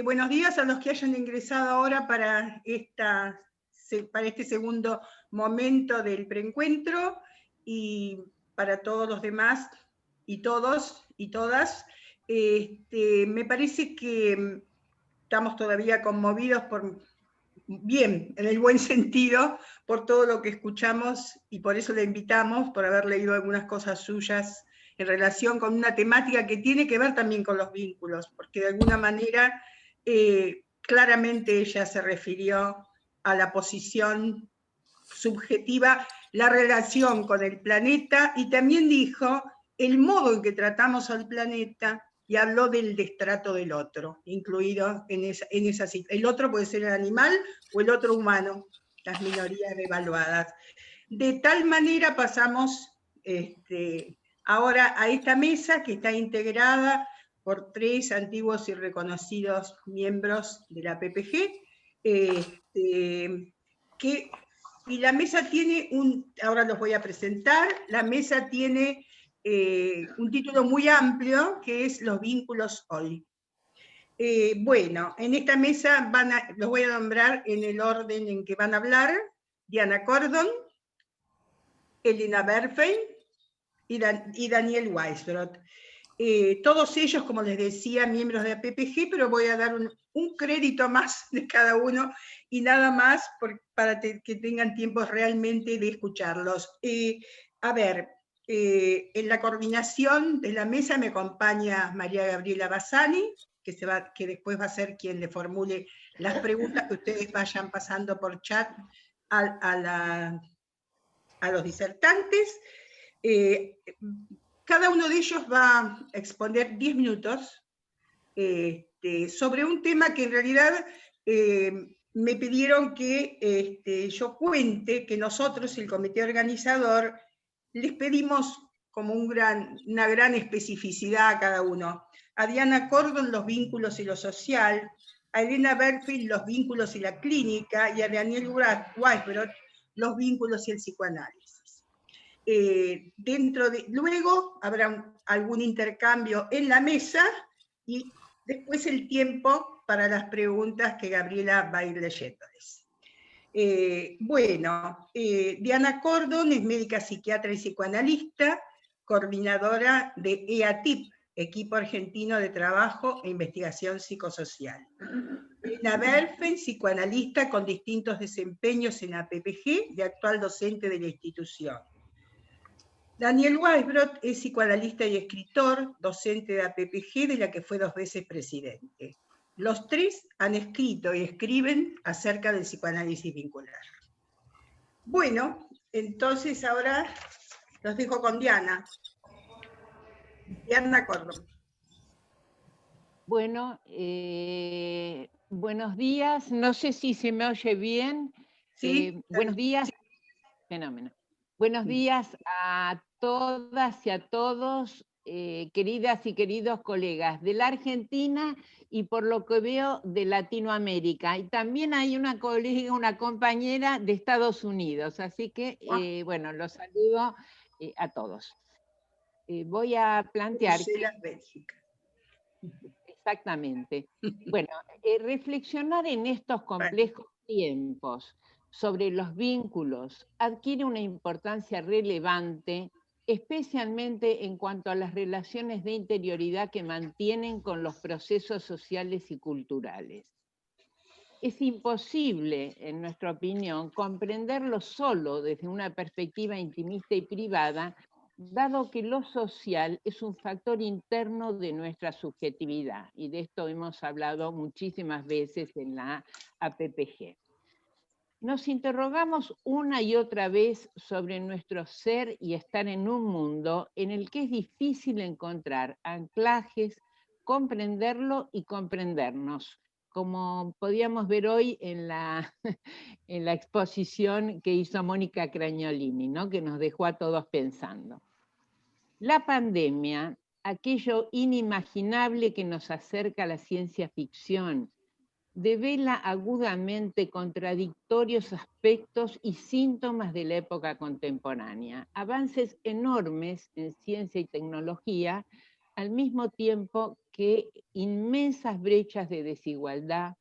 Buenos días a los que hayan ingresado ahora para este segundo momento del preencuentro, y para todos los demás y todos y todas. Me parece que estamos todavía conmovidos bien, en el buen sentido, por todo lo que escuchamos, y por eso le invitamos, por haber leído algunas cosas suyas en relación con una temática que tiene que ver también con los vínculos, porque de alguna manera claramente ella se refirió a la posición subjetiva, la relación con el planeta, y también dijo el modo en que tratamos al planeta, y habló del destrato del otro, incluido en esa situación. El otro puede ser el animal o el otro humano, las minorías devaluadas. De tal manera pasamos ahora a esta mesa, que está integrada por 3 antiguos y reconocidos miembros de la PPG, y la mesa tiene ahora los voy a presentar. La mesa tiene un título muy amplio, que es Los vínculos hoy. Bueno, en esta mesa los voy a nombrar en el orden en que van a hablar: Diana Cordon, Elena Berfein y Daniel Weisbrot. Todos ellos, como les decía, miembros de APPG, pero voy a dar un crédito más de cada uno, y nada más para que tengan tiempo realmente de escucharlos. A ver, en la coordinación de la mesa me acompaña María Gabriela Bassani, que después va a ser quien le formule las preguntas que ustedes vayan pasando por chat a los disertantes. Cada uno de ellos va a exponer 10 minutos sobre un tema que en realidad me pidieron que yo cuente, que nosotros, el comité organizador, les pedimos como una gran especificidad a cada uno. A Diana Cordon, los vínculos y lo social; a Elena Berfield, los vínculos y la clínica; y a Daniel Weisbrot, los vínculos y el psicoanálisis. Luego habrá algún intercambio en la mesa, y después el tiempo para las preguntas que Gabriela va a ir leyéndoles. Diana Cordon es médica psiquiatra y psicoanalista, coordinadora de EATIP, Equipo Argentino de Trabajo e Investigación Psicosocial. Elena Berfein, psicoanalista con distintos desempeños en APPG, de actual docente de la institución. Daniel Weisbrot es psicoanalista y escritor, docente de APPG, de la que fue 2 veces presidente. Los 3 han escrito y escriben acerca del psicoanálisis vincular. Bueno, entonces ahora los dejo con Diana. Diana Cordon. Bueno, buenos días. No sé si se me oye bien. Sí. Buenos días. Fenómeno. Buenos días a todas y a todos, queridas y queridos colegas de la Argentina y, por lo que veo, de Latinoamérica. Y también hay una colega, una compañera de Estados Unidos. Así que, bueno, los saludo a todos. Voy a plantear... Bélgica. Exactamente. Bueno, reflexionar en estos complejos tiempos sobre los vínculos adquiere una importancia relevante, especialmente en cuanto a las relaciones de interioridad que mantienen con los procesos sociales y culturales. Es imposible, en nuestra opinión, comprenderlo solo desde una perspectiva intimista y privada, dado que lo social es un factor interno de nuestra subjetividad, y de esto hemos hablado muchísimas veces en la APPG. Nos interrogamos una y otra vez sobre nuestro ser y estar en un mundo en el que es difícil encontrar anclajes, comprenderlo y comprendernos, como podíamos ver hoy en la exposición que hizo Mónica Cragnolini, ¿no? Que nos dejó a todos pensando. La pandemia, aquello inimaginable que nos acerca a la ciencia ficción, devela agudamente contradictorios aspectos y síntomas de la época contemporánea. Avances enormes en ciencia y tecnología al mismo tiempo que inmensas brechas de desigualdad,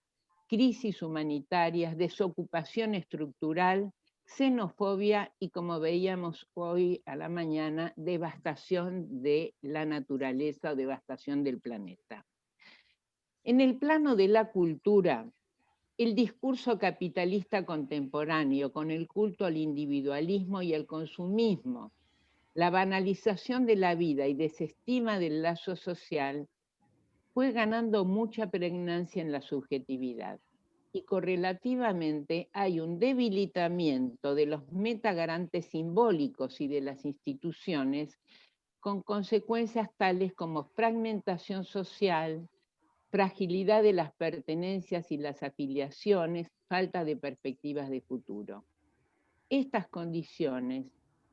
crisis humanitarias, desocupación estructural, xenofobia y, como veíamos hoy a la mañana, devastación de la naturaleza o devastación del planeta. En el plano de la cultura, el discurso capitalista contemporáneo, con el culto al individualismo y al consumismo, la banalización de la vida y desestima del lazo social, fue ganando mucha pregnancia en la subjetividad. Y correlativamente hay un debilitamiento de los metagarantes simbólicos y de las instituciones, con consecuencias tales como fragmentación social, fragilidad de las pertenencias y las afiliaciones, falta de perspectivas de futuro. Estas condiciones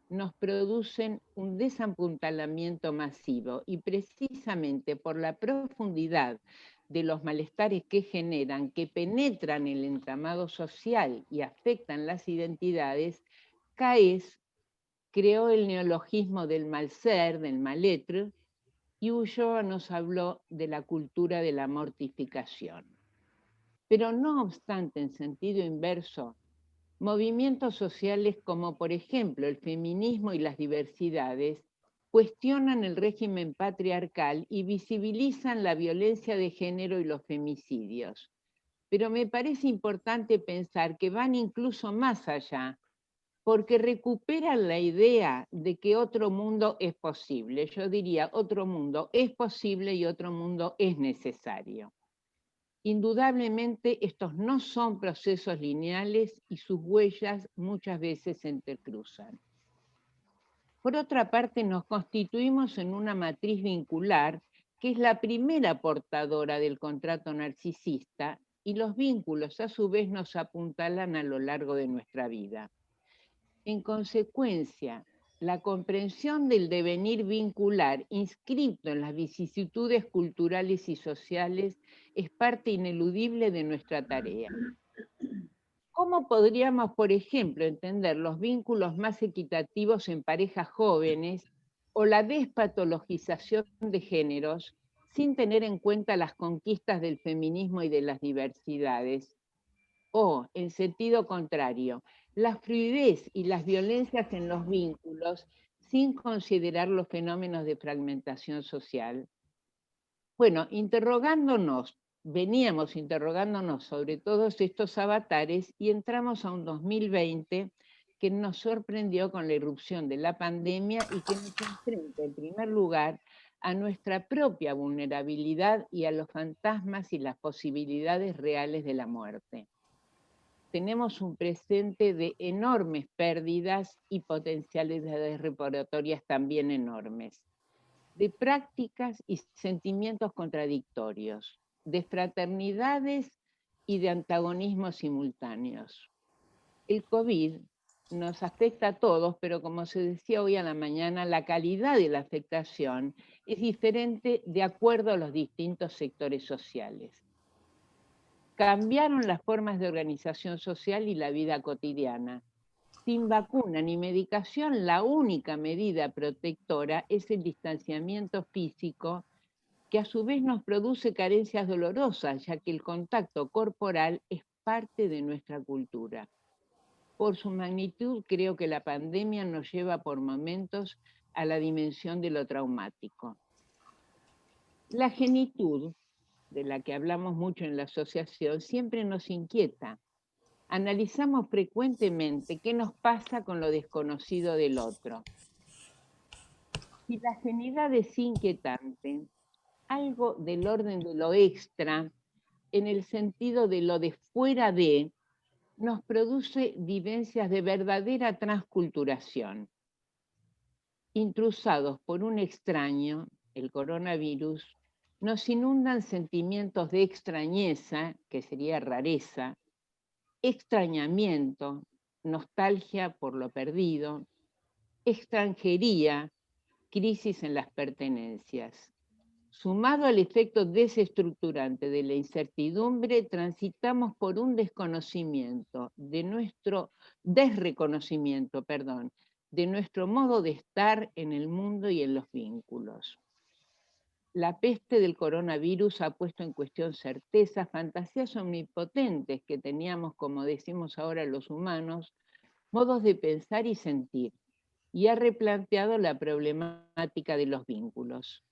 nos producen un desapuntalamiento masivo y precisamente por la profundidad de los malestares que generan, que penetran el entramado social y afectan las identidades, Caes creó el neologismo del malser, del mal-être, y Ulloa nos habló de la cultura de la mortificación. Pero no obstante, en sentido inverso, movimientos sociales como por ejemplo el feminismo y las diversidades cuestionan el régimen patriarcal y visibilizan la violencia de género y los femicidios. Pero me parece importante pensar que van incluso más allá, porque recuperan la idea de que otro mundo es posible. Yo diría, otro mundo es posible y otro mundo es necesario. Indudablemente estos no son procesos lineales y sus huellas muchas veces se entrecruzan. Por otra parte, nos constituimos en una matriz vincular que es la primera portadora del contrato narcisista y los vínculos a su vez nos apuntalan a lo largo de nuestra vida. En consecuencia, la comprensión del devenir vincular inscripto en las vicisitudes culturales y sociales es parte ineludible de nuestra tarea. ¿Cómo podríamos, por ejemplo, entender los vínculos más equitativos en parejas jóvenes o la despatologización de géneros sin tener en cuenta las conquistas del feminismo y de las diversidades? O, en sentido contrario, la fluidez y las violencias en los vínculos sin considerar los fenómenos de fragmentación social. Bueno, veníamos interrogándonos sobre todos estos avatares y entramos a un 2020 que nos sorprendió con la irrupción de la pandemia y que nos enfrenta en primer lugar a nuestra propia vulnerabilidad y a los fantasmas y las posibilidades reales de la muerte. Tenemos un presente de enormes pérdidas y potencialidades reparatorias también enormes, de prácticas y sentimientos contradictorios, de fraternidades y de antagonismos simultáneos. El COVID nos afecta a todos, pero como se decía hoy a la mañana, la calidad de la afectación es diferente de acuerdo a los distintos sectores sociales. Cambiaron las formas de organización social y la vida cotidiana. Sin vacuna ni medicación, la única medida protectora es el distanciamiento físico, que a su vez nos produce carencias dolorosas, ya que el contacto corporal es parte de nuestra cultura. Por su magnitud, creo que la pandemia nos lleva por momentos a la dimensión de lo traumático. La genitud, de la que hablamos mucho en la asociación, siempre nos inquieta. Analizamos frecuentemente qué nos pasa con lo desconocido del otro. Si la genidad es inquietante, algo del orden de lo extra, en el sentido de lo de fuera de, nos produce vivencias de verdadera transculturación. Intrusados por un extraño, el coronavirus, nos inundan sentimientos de extrañeza, que sería rareza, extrañamiento, nostalgia por lo perdido, extranjería, crisis en las pertenencias. Sumado al efecto desestructurante de la incertidumbre, transitamos por un desreconocimiento de nuestro modo de estar en el mundo y en los vínculos. La peste del coronavirus ha puesto en cuestión certezas, fantasías omnipotentes que teníamos, como decimos ahora los humanos, modos de pensar y sentir, y ha replanteado la problemática de los vínculos.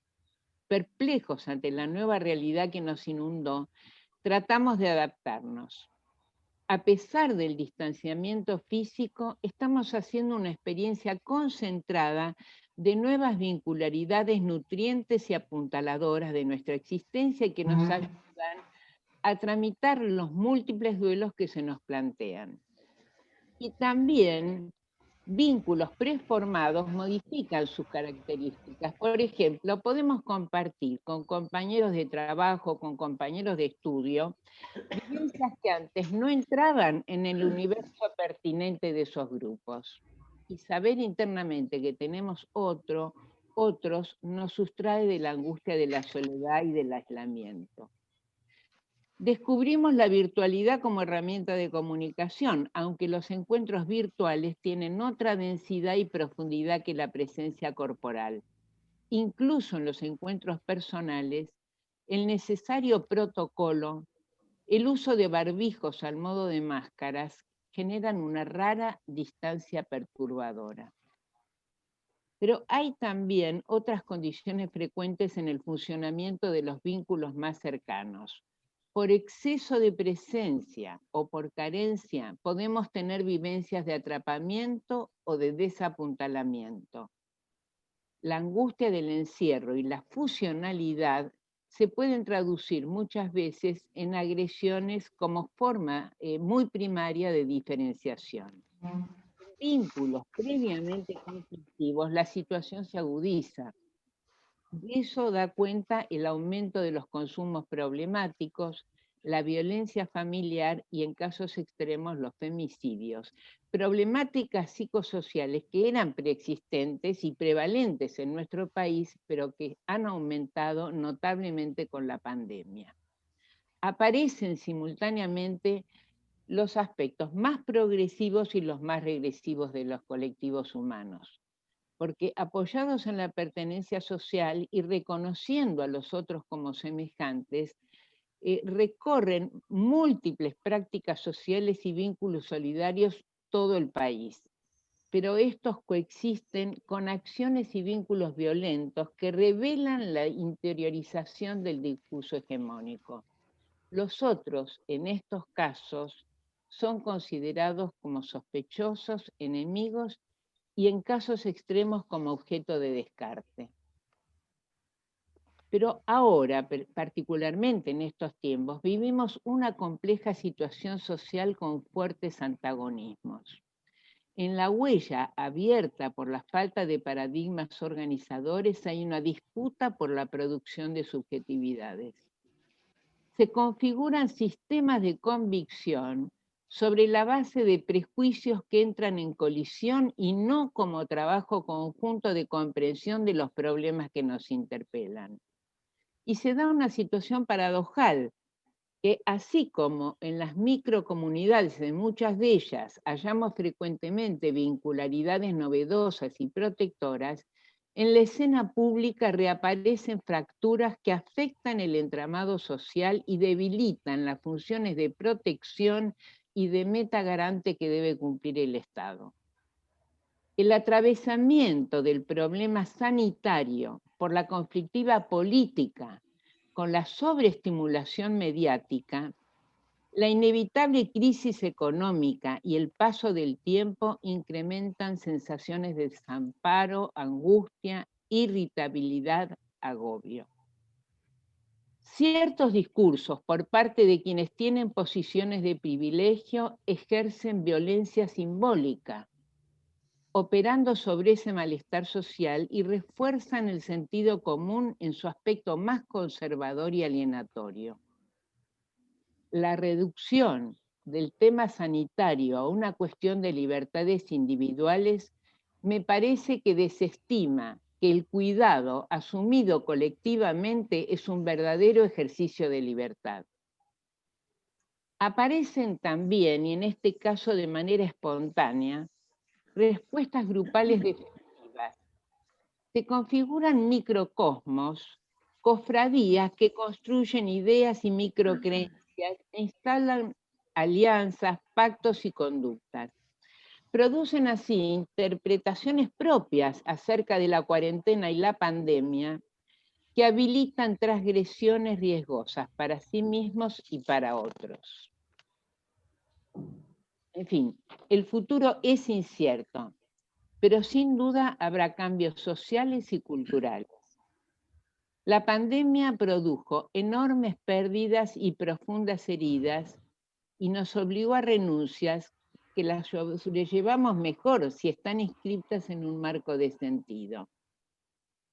Perplejos ante la nueva realidad que nos inundó, tratamos de adaptarnos. A pesar del distanciamiento físico, estamos haciendo una experiencia concentrada de nuevas vincularidades nutrientes y apuntaladoras de nuestra existencia y que nos ayudan a tramitar los múltiples duelos que se nos plantean. Y también vínculos preformados modifican sus características. Por ejemplo, podemos compartir con compañeros de trabajo, con compañeros de estudio, vivencias que antes no entraban en el universo pertinente de esos grupos. Y saber internamente que tenemos otros nos sustrae de la angustia de la soledad y del aislamiento. Descubrimos la virtualidad como herramienta de comunicación, aunque los encuentros virtuales tienen otra densidad y profundidad que la presencia corporal. Incluso en los encuentros personales, el necesario protocolo, el uso de barbijos al modo de máscaras, generan una rara distancia perturbadora. Pero hay también otras condiciones frecuentes en el funcionamiento de los vínculos más cercanos. Por exceso de presencia o por carencia, podemos tener vivencias de atrapamiento o de desapuntalamiento. La angustia del encierro y la fusionalidad se pueden traducir muchas veces en agresiones como forma muy primaria de diferenciación. En vínculos previamente conflictivos, la situación se agudiza. De eso da cuenta el aumento de los consumos problemáticos, la violencia familiar y en casos extremos los femicidios. Problemáticas psicosociales que eran preexistentes y prevalentes en nuestro país, pero que han aumentado notablemente con la pandemia. Aparecen simultáneamente los aspectos más progresivos y los más regresivos de los colectivos humanos, porque apoyados en la pertenencia social y reconociendo a los otros como semejantes, recorren múltiples prácticas sociales y vínculos solidarios todo el país. Pero estos coexisten con acciones y vínculos violentos que revelan la interiorización del discurso hegemónico. Los otros, en estos casos, son considerados como sospechosos, enemigos y en casos extremos como objeto de descarte. Pero ahora, particularmente en estos tiempos, vivimos una compleja situación social con fuertes antagonismos. En la huella abierta por la falta de paradigmas organizadores hay una disputa por la producción de subjetividades. Se configuran sistemas de convicción sobre la base de prejuicios que entran en colisión y no como trabajo conjunto de comprensión de los problemas que nos interpelan. Y se da una situación paradojal, que así como en las microcomunidades, en muchas de ellas, hallamos frecuentemente vincularidades novedosas y protectoras, en la escena pública reaparecen fracturas que afectan el entramado social y debilitan las funciones de protección y de meta garante que debe cumplir el Estado. El atravesamiento del problema sanitario por la conflictiva política con la sobreestimulación mediática, la inevitable crisis económica y el paso del tiempo incrementan sensaciones de desamparo, angustia, irritabilidad, agobio. Ciertos discursos por parte de quienes tienen posiciones de privilegio ejercen violencia simbólica, operando sobre ese malestar social y refuerzan el sentido común en su aspecto más conservador y alienatorio. La reducción del tema sanitario a una cuestión de libertades individuales me parece que desestima que el cuidado asumido colectivamente es un verdadero ejercicio de libertad. Aparecen también, y en este caso de manera espontánea, respuestas grupales defensivas. Se configuran microcosmos cofradías que construyen ideas y microcreencias e instalan alianzas, pactos y conductas. Producen así interpretaciones propias acerca de la cuarentena y la pandemia que habilitan transgresiones riesgosas para sí mismos y para otros. En fin, el futuro es incierto, pero sin duda habrá cambios sociales y culturales. La pandemia produjo enormes pérdidas y profundas heridas y nos obligó a renuncias que las sobrellevamos mejor si están inscritas en un marco de sentido.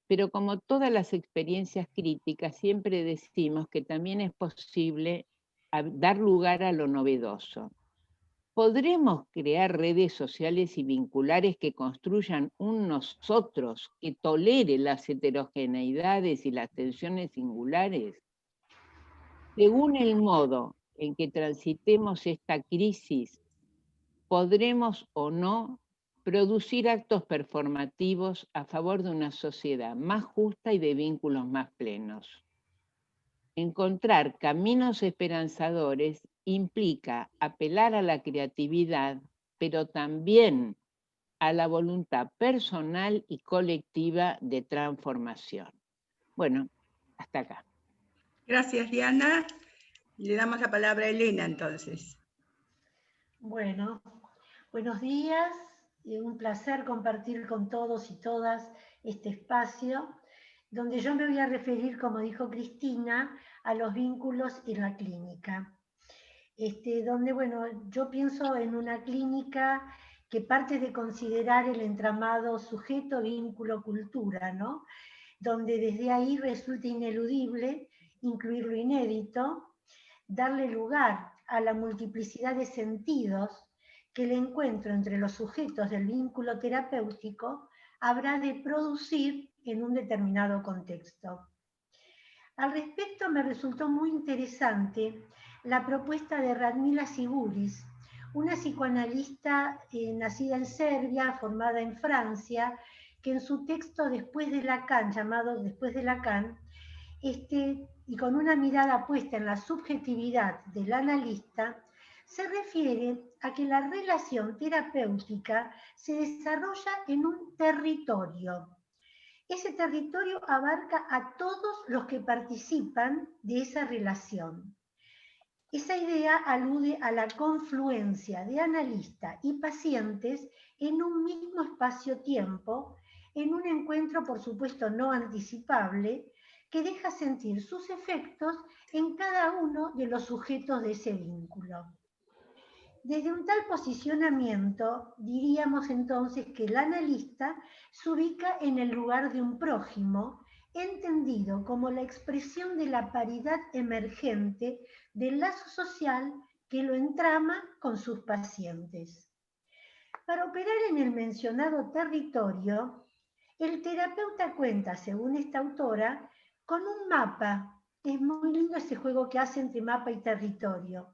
Pero como todas las experiencias críticas, siempre decimos que también es posible dar lugar a lo novedoso. ¿Podremos crear redes sociales y vinculares que construyan un nosotros que tolere las heterogeneidades y las tensiones singulares? Según el modo en que transitemos esta crisis, podremos o no producir actos performativos a favor de una sociedad más justa y de vínculos más plenos. Encontrar caminos esperanzadores implica apelar a la creatividad, pero también a la voluntad personal y colectiva de transformación. Bueno, hasta acá. Gracias, Diana. Le damos la palabra a Elena, entonces. Bueno, buenos días. Un placer compartir con todos y todas este espacio, donde yo me voy a referir, como dijo Cristina, a los vínculos en la clínica. Donde, bueno, yo pienso en una clínica que parte de considerar el entramado sujeto, vínculo, cultura, ¿no? Donde desde ahí resulta ineludible incluir lo inédito, darle lugar a la multiplicidad de sentidos que el encuentro entre los sujetos del vínculo terapéutico habrá de producir en un determinado contexto. Al respecto, me resultó muy interesante la propuesta de Radmila Siguris, una psicoanalista nacida en Serbia, formada en Francia, que en su texto Después de Lacan, llamado Después de Lacan, y con una mirada puesta en la subjetividad del analista, se refiere a que la relación terapéutica se desarrolla en un territorio. Ese territorio abarca a todos los que participan de esa relación. Esa idea alude a la confluencia de analista y pacientes en un mismo espacio-tiempo, en un encuentro, por supuesto, no anticipable, que deja sentir sus efectos en cada uno de los sujetos de ese vínculo. Desde un tal posicionamiento, diríamos entonces que el analista se ubica en el lugar de un prójimo, entendido como la expresión de la paridad emergente del lazo social que lo entrama con sus pacientes. Para operar en el mencionado territorio, el terapeuta cuenta, según esta autora, con un mapa. Es muy lindo ese juego que hace entre mapa y territorio.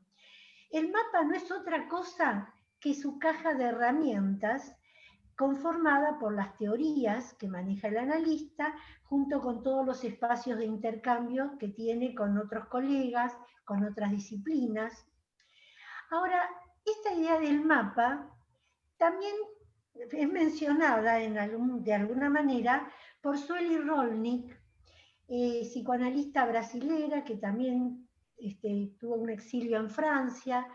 El mapa no es otra cosa que su caja de herramientas conformada por las teorías que maneja el analista, junto con todos los espacios de intercambio que tiene con otros colegas, con otras disciplinas. Ahora, esta idea del mapa también es mencionada de alguna manera por Sueli Rolnik, psicoanalista brasilera que también tuvo un exilio en Francia,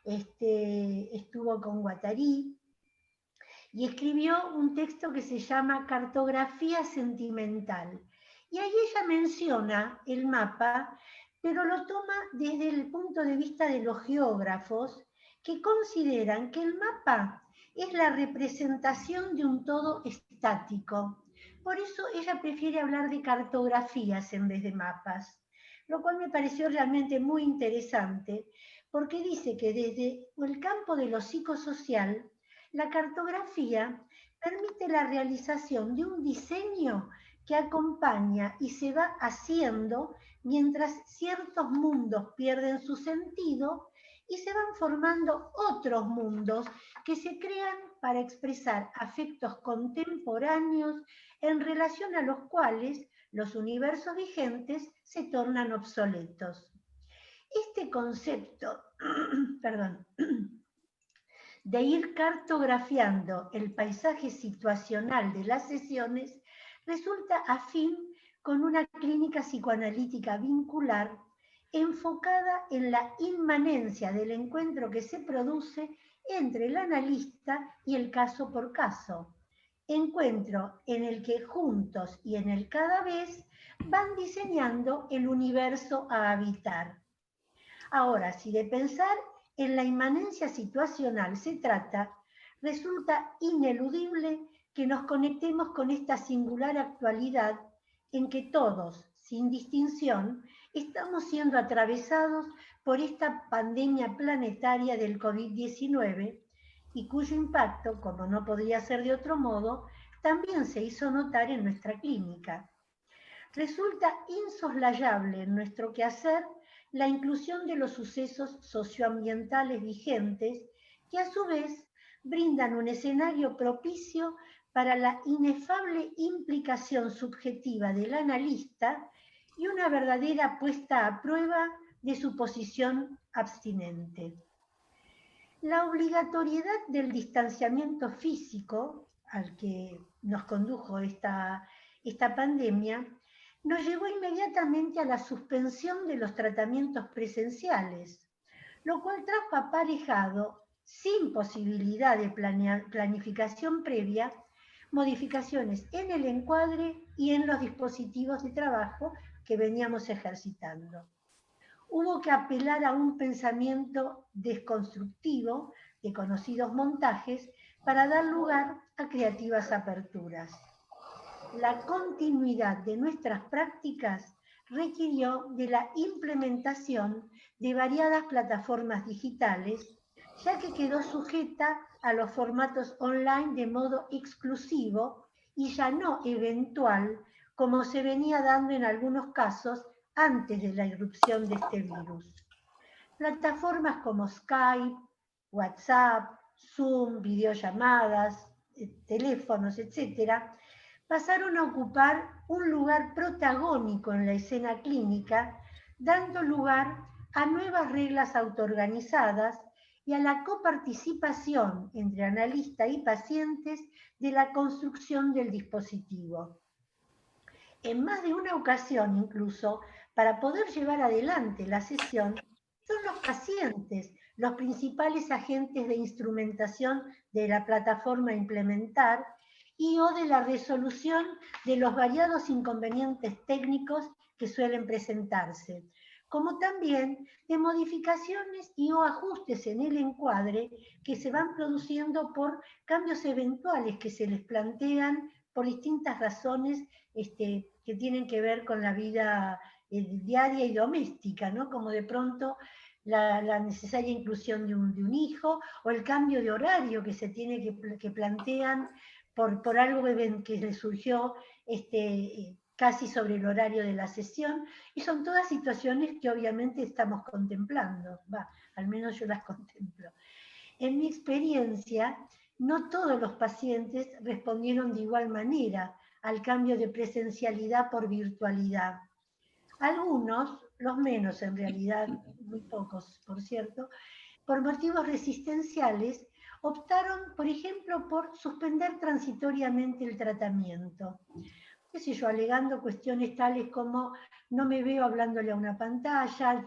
estuvo con Guattari, y escribió un texto que se llama Cartografía Sentimental. Y ahí ella menciona el mapa, pero lo toma desde el punto de vista de los geógrafos, que consideran que el mapa es la representación de un todo estático. Por eso ella prefiere hablar de cartografías en vez de mapas, lo cual me pareció realmente muy interesante, porque dice que desde el campo de lo psicosocial, la cartografía permite la realización de un diseño que acompaña y se va haciendo mientras ciertos mundos pierden su sentido y se van formando otros mundos que se crean para expresar afectos contemporáneos en relación a los cuales los universos vigentes se tornan obsoletos. Este concepto, perdón, de ir cartografiando el paisaje situacional de las sesiones resulta afín con una clínica psicoanalítica vincular enfocada en la inmanencia del encuentro que se produce entre el analista y el caso por caso. Encuentro en el que juntos y en el cada vez van diseñando el universo a habitar. Ahora, si de pensar en la inmanencia situacional se trata, resulta ineludible que nos conectemos con esta singular actualidad en que todos, sin distinción, estamos siendo atravesados por esta pandemia planetaria del COVID-19 y cuyo impacto, como no podría ser de otro modo, también se hizo notar en nuestra clínica. Resulta insoslayable en nuestro quehacer la inclusión de los sucesos socioambientales vigentes que a su vez brindan un escenario propicio para la inefable implicación subjetiva del analista y una verdadera puesta a prueba de su posición abstinente. La obligatoriedad del distanciamiento físico al que nos condujo esta pandemia nos llevó inmediatamente a la suspensión de los tratamientos presenciales, lo cual trajo aparejado, sin posibilidad de planificación previa, modificaciones en el encuadre y en los dispositivos de trabajo que veníamos ejercitando. Hubo que apelar a un pensamiento desconstructivo de conocidos montajes para dar lugar a creativas aperturas. La continuidad de nuestras prácticas requirió de la implementación de variadas plataformas digitales, ya que quedó sujeta a los formatos online de modo exclusivo y ya no eventual, como se venía dando en algunos casos antes de la irrupción de este virus. Plataformas como Skype, WhatsApp, Zoom, videollamadas, teléfonos, etcétera, pasaron a ocupar un lugar protagónico en la escena clínica, dando lugar a nuevas reglas autoorganizadas y a la coparticipación entre analista y pacientes de la construcción del dispositivo. En más de una ocasión, incluso, para poder llevar adelante la sesión, son los pacientes los principales agentes de instrumentación de la plataforma a implementar y o de la resolución de los variados inconvenientes técnicos que suelen presentarse, como también de modificaciones y o ajustes en el encuadre que se van produciendo por cambios eventuales que se les plantean por distintas razones que tienen que ver con la vida diaria y doméstica, ¿no? Como de pronto la necesaria inclusión de un hijo o el cambio de horario que se tiene que plantean por algo que le surgió casi sobre el horario de la sesión, y son todas situaciones que obviamente estamos contemplando, al menos yo las contemplo. En mi experiencia, no todos los pacientes respondieron de igual manera al cambio de presencialidad por virtualidad. Algunos, los menos en realidad, muy pocos por cierto, por motivos resistenciales, optaron, por ejemplo, por suspender transitoriamente el tratamiento. Qué sé yo, alegando cuestiones tales como no me veo hablándole a una pantalla,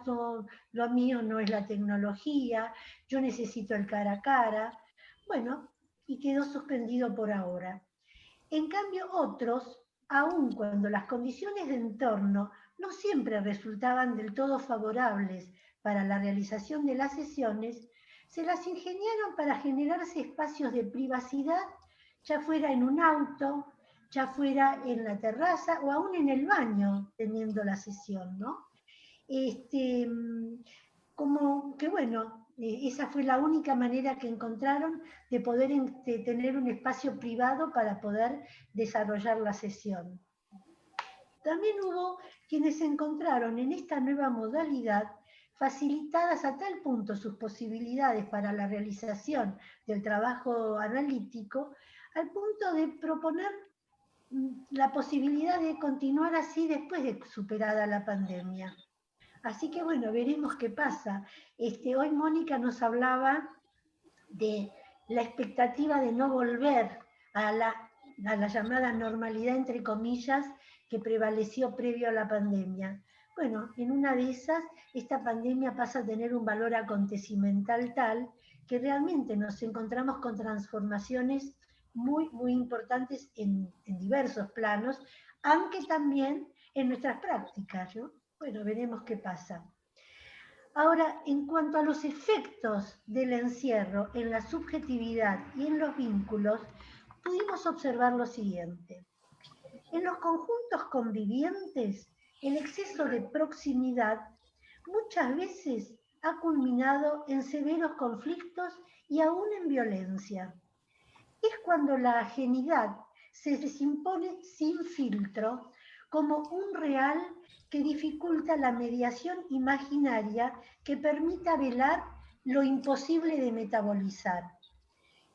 lo mío no es la tecnología, yo necesito el cara a cara. Bueno, y quedó suspendido por ahora. En cambio, otros, aun cuando las condiciones de entorno no siempre resultaban del todo favorables para la realización de las sesiones, se las ingeniaron para generarse espacios de privacidad, ya fuera en un auto, ya fuera en la terraza o aún en el baño teniendo la sesión, ¿no? Como que bueno, esa fue la única manera que encontraron de poder tener un espacio privado para poder desarrollar la sesión. También hubo quienes encontraron en esta nueva modalidad facilitadas a tal punto sus posibilidades para la realización del trabajo analítico, al punto de proponer la posibilidad de continuar así después de superada la pandemia. Así que bueno, veremos qué pasa. Hoy Mónica nos hablaba de la expectativa de no volver a la llamada normalidad, entre comillas, que prevaleció previo a la pandemia. Bueno, en una de esas, esta pandemia pasa a tener un valor acontecimental tal que realmente nos encontramos con transformaciones muy, muy importantes en diversos planos, aunque también en nuestras prácticas, ¿no? Bueno, veremos qué pasa. Ahora, en cuanto a los efectos del encierro en la subjetividad y en los vínculos, pudimos observar lo siguiente. En los conjuntos convivientes, el exceso de proximidad muchas veces ha culminado en severos conflictos y aún en violencia. Es cuando la ajenidad se impone sin filtro como un real que dificulta la mediación imaginaria que permita velar lo imposible de metabolizar.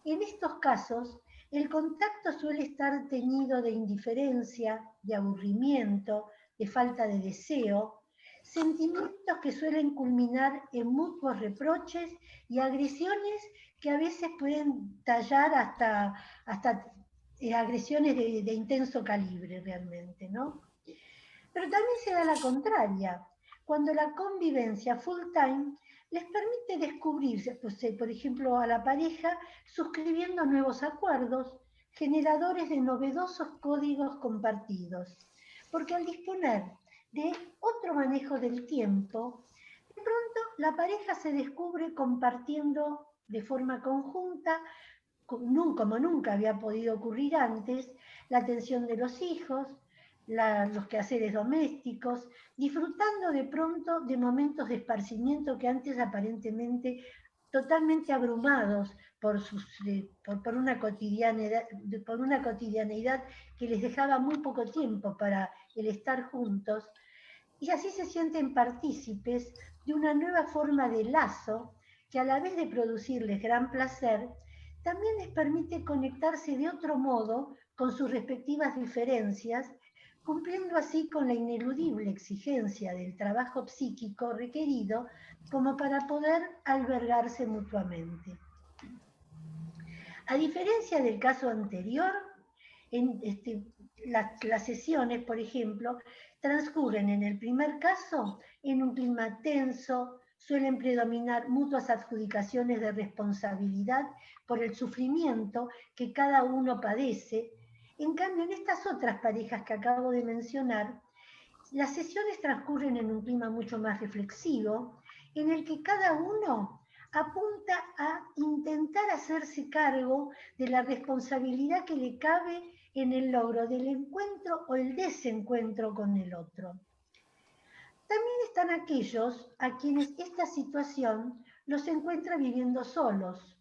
En estos casos, el contacto suele estar teñido de indiferencia, de aburrimiento, de falta de deseo, sentimientos que suelen culminar en mutuos reproches y agresiones que a veces pueden tallar hasta agresiones de intenso calibre realmente, ¿no? Pero también se da la contraria, cuando la convivencia full time les permite descubrirse, pues, por ejemplo, a la pareja suscribiendo nuevos acuerdos, generadores de novedosos códigos compartidos. Porque al disponer de otro manejo del tiempo, de pronto la pareja se descubre compartiendo de forma conjunta, como nunca había podido ocurrir antes, la atención de los hijos, los quehaceres domésticos, disfrutando de pronto de momentos de esparcimiento que antes aparentemente totalmente abrumados por una cotidianeidad que les dejaba muy poco tiempo para el estar juntos, y así se sienten partícipes de una nueva forma de lazo que, a la vez de producirles gran placer, también les permite conectarse de otro modo con sus respectivas diferencias, cumpliendo así con la ineludible exigencia del trabajo psíquico requerido como para poder albergarse mutuamente. A diferencia del caso anterior, las sesiones, por ejemplo, transcurren en el primer caso en un clima tenso, suelen predominar mutuas adjudicaciones de responsabilidad por el sufrimiento que cada uno padece. En cambio, en estas otras parejas que acabo de mencionar, las sesiones transcurren en un clima mucho más reflexivo, en el que cada uno apunta a intentar hacerse cargo de la responsabilidad que le cabe en el logro del encuentro o el desencuentro con el otro. También están aquellos a quienes esta situación los encuentra viviendo solos,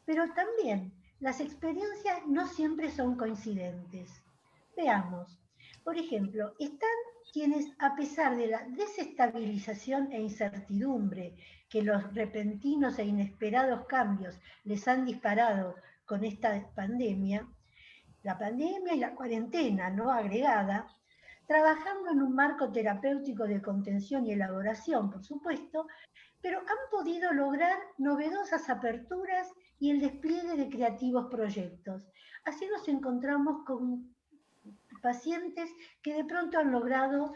pero también las experiencias no siempre son coincidentes. Veamos, por ejemplo, están quienes, a pesar de la desestabilización e incertidumbre que los repentinos e inesperados cambios les han disparado con esta pandemia, la pandemia y la cuarentena no agregada, trabajando en un marco terapéutico de contención y elaboración, por supuesto, pero han podido lograr novedosas aperturas y el despliegue de creativos proyectos. Así nos encontramos con pacientes que de pronto han logrado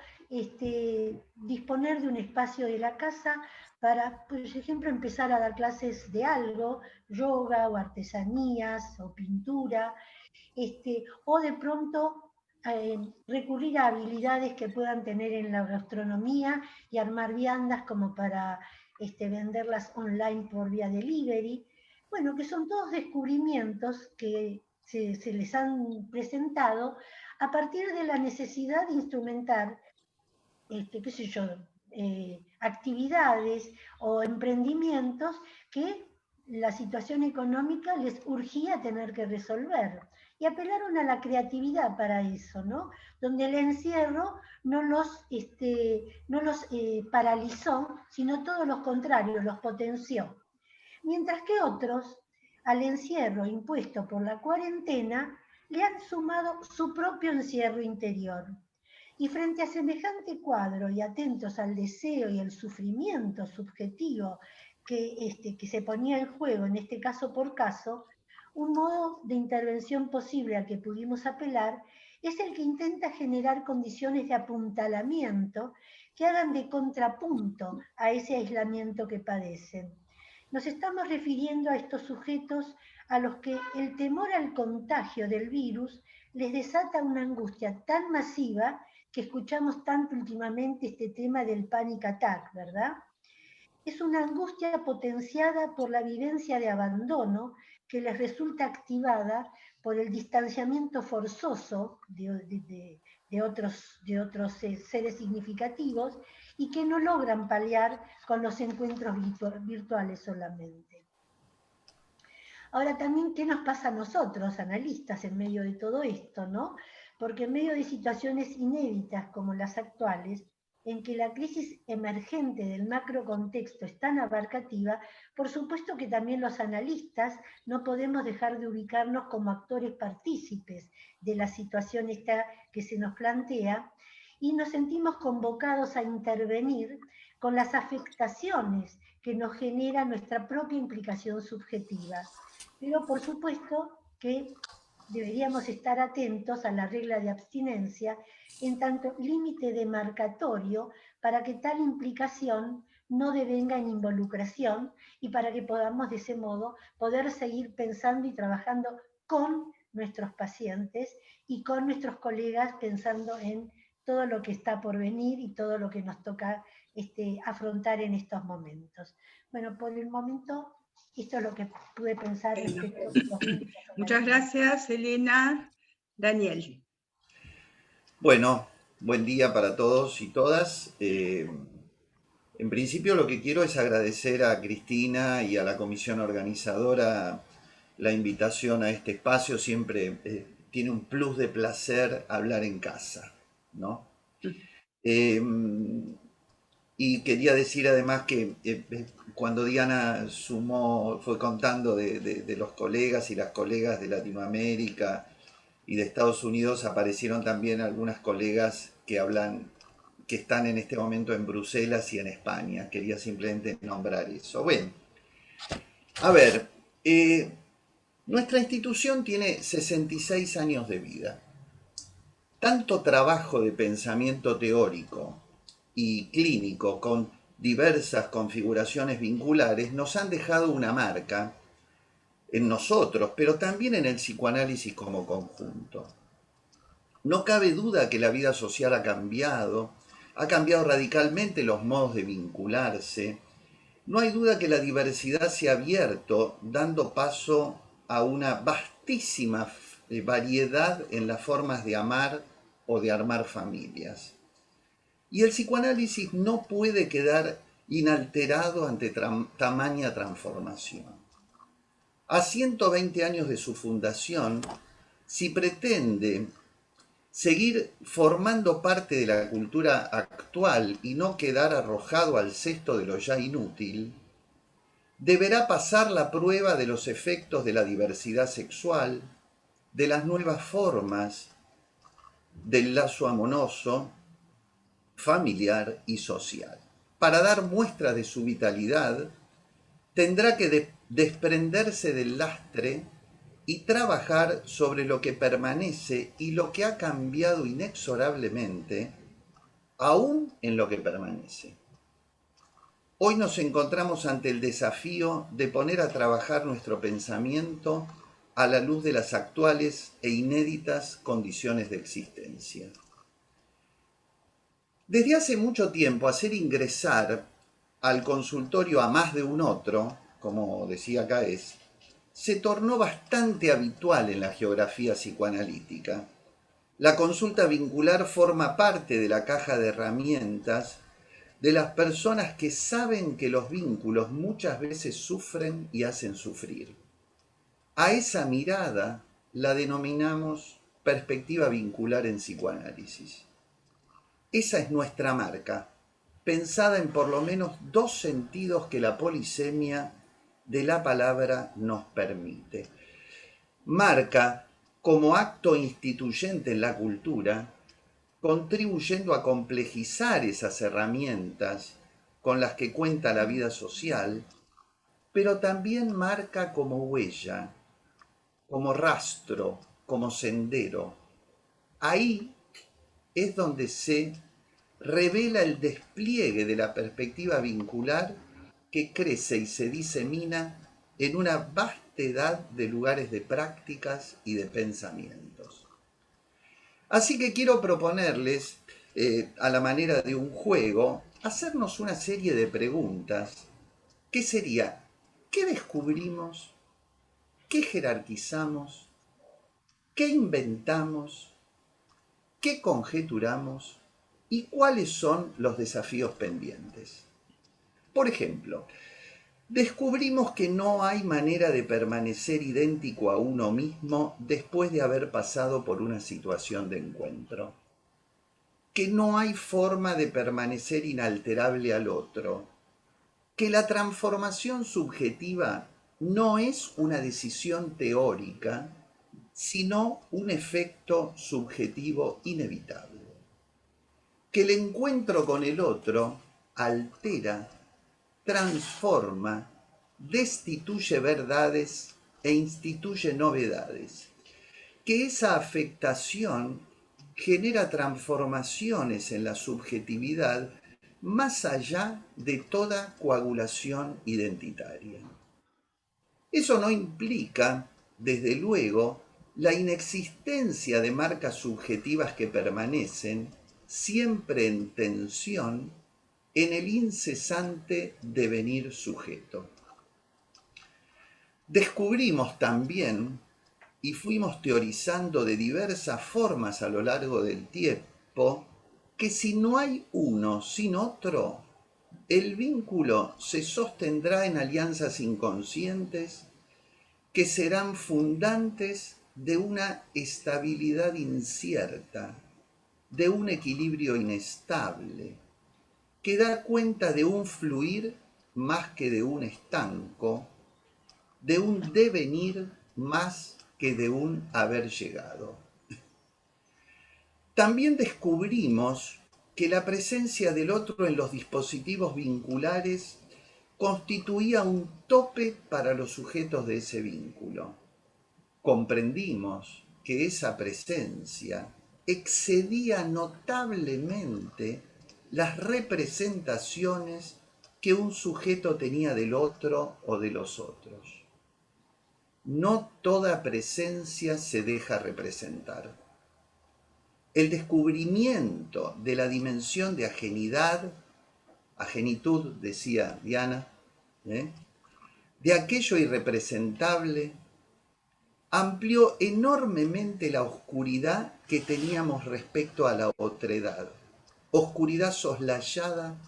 disponer de un espacio de la casa para, por ejemplo, empezar a dar clases de algo, yoga o artesanías o pintura, o de pronto recurrir a habilidades que puedan tener en la gastronomía y armar viandas como para venderlas online por vía delivery. Bueno, que son todos descubrimientos que se les han presentado a partir de la necesidad de instrumentar, qué sé yo, actividades o emprendimientos que la situación económica les urgía tener que resolver. Y apelaron a la creatividad para eso, ¿no? Donde el encierro no los paralizó, sino todo lo contrario, los potenció. Mientras que otros, al encierro impuesto por la cuarentena, le han sumado su propio encierro interior. Y frente a semejante cuadro y atentos al deseo y al sufrimiento subjetivo que se ponía en juego, en este caso por caso, un modo de intervención posible al que pudimos apelar es el que intenta generar condiciones de apuntalamiento que hagan de contrapunto a ese aislamiento que padecen. Nos estamos refiriendo a estos sujetos a los que el temor al contagio del virus les desata una angustia tan masiva que escuchamos tanto últimamente este tema del panic attack, ¿verdad? Es una angustia potenciada por la vivencia de abandono que les resulta activada por el distanciamiento forzoso de otros seres significativos y que no logran paliar con los encuentros virtuales solamente. Ahora también, ¿qué nos pasa a nosotros, analistas, en medio de todo esto, ¿no? Porque en medio de situaciones inéditas como las actuales, en que la crisis emergente del macrocontexto es tan abarcativa, por supuesto que también los analistas no podemos dejar de ubicarnos como actores partícipes de la situación esta que se nos plantea y nos sentimos convocados a intervenir con las afectaciones que nos genera nuestra propia implicación subjetiva. Pero por supuesto que deberíamos estar atentos a la regla de abstinencia en tanto límite demarcatorio para que tal implicación no devenga en involucración y para que podamos de ese modo poder seguir pensando y trabajando con nuestros pacientes y con nuestros colegas pensando en todo lo que está por venir y todo lo que nos toca afrontar en estos momentos. Bueno, por el momento esto es lo que pude pensar respecto a los vínculos. Muchas gracias, Elena. Daniel. Bueno, buen día para todos y todas. En principio lo que quiero es agradecer a Cristina y a la comisión organizadora la invitación a este espacio. Siempre tiene un plus de placer hablar en casa, ¿no? Y quería decir además que cuando Diana fue contando de los colegas y las colegas de Latinoamérica y de Estados Unidos, aparecieron también algunas colegas que están en este momento en Bruselas y en España. Quería simplemente nombrar eso. Bueno, a ver, nuestra institución tiene 66 años de vida. Tanto trabajo de pensamiento teórico y clínico con diversas configuraciones vinculares nos han dejado una marca en nosotros, pero también en el psicoanálisis como conjunto. No cabe duda que la vida social ha cambiado radicalmente los modos de vincularse. No hay duda que la diversidad se ha abierto, dando paso a una vastísima variedad en las formas de amar o de armar familias. Y el psicoanálisis no puede quedar inalterado ante tamaña transformación. A 120 años de su fundación, si pretende seguir formando parte de la cultura actual y no quedar arrojado al cesto de lo ya inútil, deberá pasar la prueba de los efectos de la diversidad sexual, de las nuevas formas del lazo amoroso, familiar y social. Para dar muestra de su vitalidad, tendrá que desprenderse del lastre y trabajar sobre lo que permanece y lo que ha cambiado inexorablemente, aún en lo que permanece. Hoy nos encontramos ante el desafío de poner a trabajar nuestro pensamiento a la luz de las actuales e inéditas condiciones de existencia. Desde hace mucho tiempo, hacer ingresar al consultorio a más de un otro, como decía Caes, se tornó bastante habitual en la geografía psicoanalítica. La consulta vincular forma parte de la caja de herramientas de las personas que saben que los vínculos muchas veces sufren y hacen sufrir. A esa mirada la denominamos perspectiva vincular en psicoanálisis. Esa es nuestra marca, pensada en por lo menos dos sentidos que la polisemia de la palabra nos permite. Marca como acto instituyente en la cultura, contribuyendo a complejizar esas herramientas con las que cuenta la vida social, pero también marca como huella, como rastro, como sendero. Ahí es donde se revela el despliegue de la perspectiva vincular que crece y se disemina en una vastedad de lugares de prácticas y de pensamientos. Así que quiero proponerles, a la manera de un juego, hacernos una serie de preguntas, que sería, ¿qué descubrimos? ¿Qué jerarquizamos? ¿Qué inventamos? ¿Qué conjeturamos? ¿Y cuáles son los desafíos pendientes? Por ejemplo, descubrimos que no hay manera de permanecer idéntico a uno mismo después de haber pasado por una situación de encuentro. Que no hay forma de permanecer inalterable al otro. Que la transformación subjetiva no es una decisión teórica, sino un efecto subjetivo inevitable. Que el encuentro con el otro altera, transforma, destituye verdades e instituye novedades. Que esa afectación genera transformaciones en la subjetividad más allá de toda coagulación identitaria. Eso no implica, desde luego, la inexistencia de marcas subjetivas que permanecen, siempre en tensión, en el incesante devenir sujeto. Descubrimos también, y fuimos teorizando de diversas formas a lo largo del tiempo, que si no hay uno sin otro, el vínculo se sostendrá en alianzas inconscientes que serán fundantes de una estabilidad incierta, de un equilibrio inestable, que da cuenta de un fluir más que de un estanco, de un devenir más que de un haber llegado. También descubrimos que la presencia del otro en los dispositivos vinculares constituía un tope para los sujetos de ese vínculo. Comprendimos que esa presencia excedía notablemente las representaciones que un sujeto tenía del otro o de los otros. No toda presencia se deja representar. El descubrimiento de la dimensión de ajenidad, agenitud, decía Diana, de aquello irrepresentable, amplió enormemente la oscuridad que teníamos respecto a la otredad, oscuridad soslayada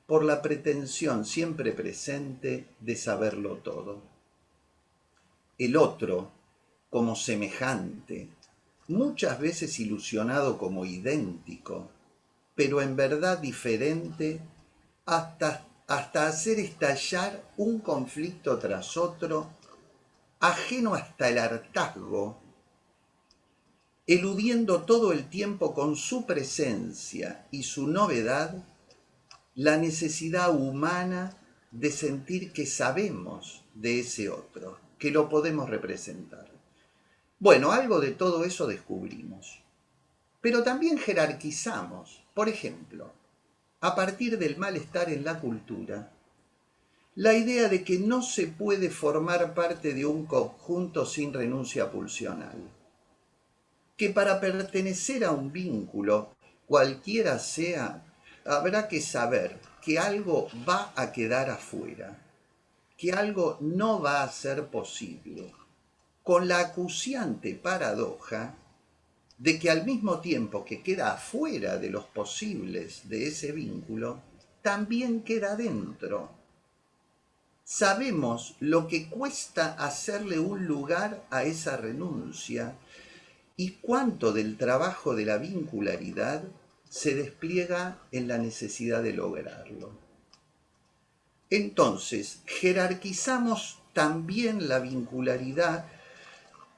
por la pretensión siempre presente de saberlo todo. El otro, como semejante, muchas veces ilusionado como idéntico, pero en verdad diferente, hasta hacer estallar un conflicto tras otro, ajeno hasta el hartazgo, eludiendo todo el tiempo con su presencia y su novedad la necesidad humana de sentir que sabemos de ese otro, que lo podemos representar. Bueno, algo de todo eso descubrimos, pero también jerarquizamos. Por ejemplo, a partir del malestar en la cultura, la idea de que no se puede formar parte de un conjunto sin renuncia pulsional, que para pertenecer a un vínculo, cualquiera sea, habrá que saber que algo va a quedar afuera, que algo no va a ser posible, con la acuciante paradoja de que al mismo tiempo que queda afuera de los posibles de ese vínculo, también queda dentro. Sabemos lo que cuesta hacerle un lugar a esa renuncia y cuánto del trabajo de la vincularidad se despliega en la necesidad de lograrlo. Entonces, jerarquizamos también la vincularidad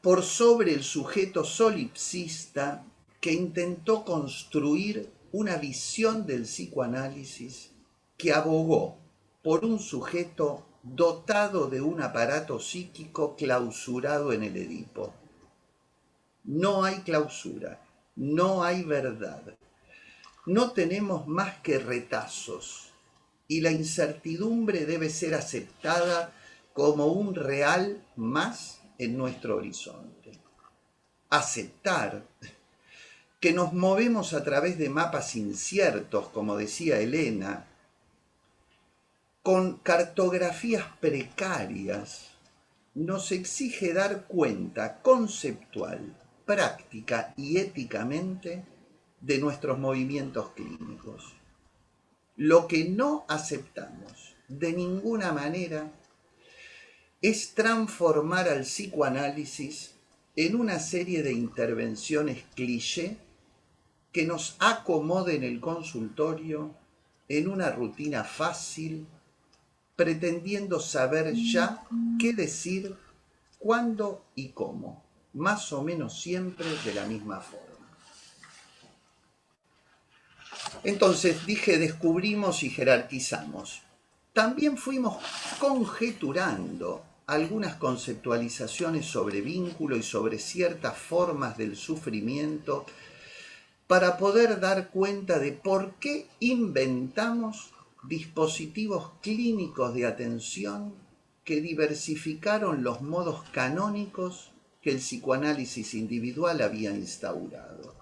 por sobre el sujeto solipsista que intentó construir una visión del psicoanálisis que abogó por un sujeto dotado de un aparato psíquico clausurado en el Edipo. No hay clausura, no hay verdad. No tenemos más que retazos y la incertidumbre debe ser aceptada como un real más en nuestro horizonte. Aceptar que nos movemos a través de mapas inciertos, como decía Elena, con cartografías precarias, nos exige dar cuenta conceptual, práctica y éticamente de nuestros movimientos clínicos. Lo que no aceptamos de ninguna manera es transformar al psicoanálisis en una serie de intervenciones cliché que nos acomoden el consultorio en una rutina fácil, pretendiendo saber ya qué decir, cuándo y cómo, más o menos siempre de la misma forma. Entonces dije, descubrimos y jerarquizamos. También fuimos conjeturando algunas conceptualizaciones sobre vínculo y sobre ciertas formas del sufrimiento para poder dar cuenta de por qué inventamos dispositivos clínicos de atención que diversificaron los modos canónicos que el psicoanálisis individual había instaurado.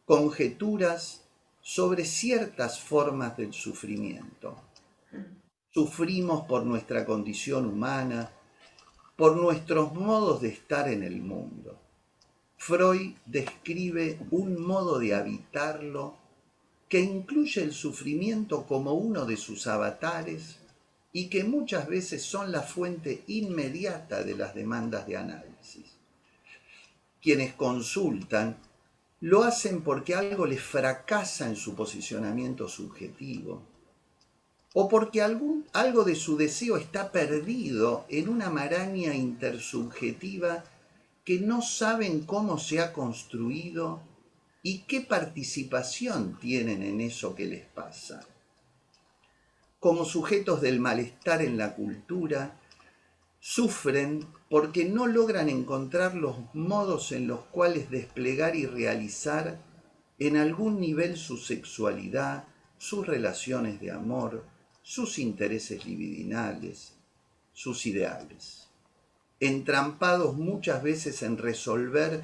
Conjeturas sobre ciertas formas del sufrimiento. Sufrimos por nuestra condición humana, por nuestros modos de estar en el mundo. Freud describe un modo de habitarlo que incluye el sufrimiento como uno de sus avatares y que muchas veces son la fuente inmediata de las demandas de análisis. Quienes consultan lo hacen porque algo les fracasa en su posicionamiento subjetivo o porque algo de su deseo está perdido en una maraña intersubjetiva que no saben cómo se ha construido y qué participación tienen en eso que les pasa. Como sujetos del malestar en la cultura, sufren porque no logran encontrar los modos en los cuales desplegar y realizar en algún nivel su sexualidad, sus relaciones de amor, sus intereses libidinales, sus ideales. Entrampados muchas veces en resolver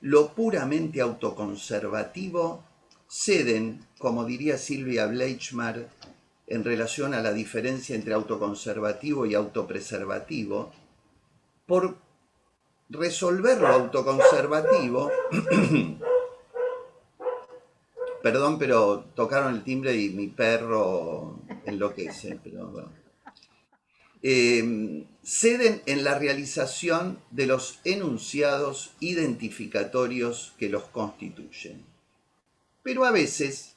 lo puramente autoconservativo, ceden, como diría Silvia Bleichmar, en relación a la diferencia entre autoconservativo y autopreservativo, por resolver lo autoconservativo, perdón, pero tocaron el timbre y mi perro enloquece, pero bueno. Ceden en la realización de los enunciados identificatorios que los constituyen. Pero a veces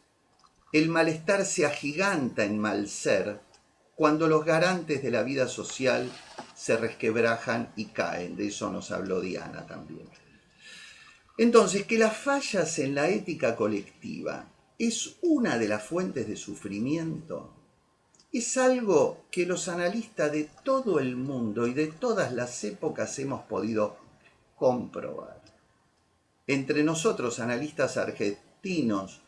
el malestar se agiganta en mal ser cuando los garantes de la vida social se resquebrajan y caen. De eso nos habló Diana también. Entonces, que las fallas en la ética colectiva es una de las fuentes de sufrimiento, es algo que los analistas de todo el mundo y de todas las épocas hemos podido comprobar. Entre nosotros, analistas argentinos,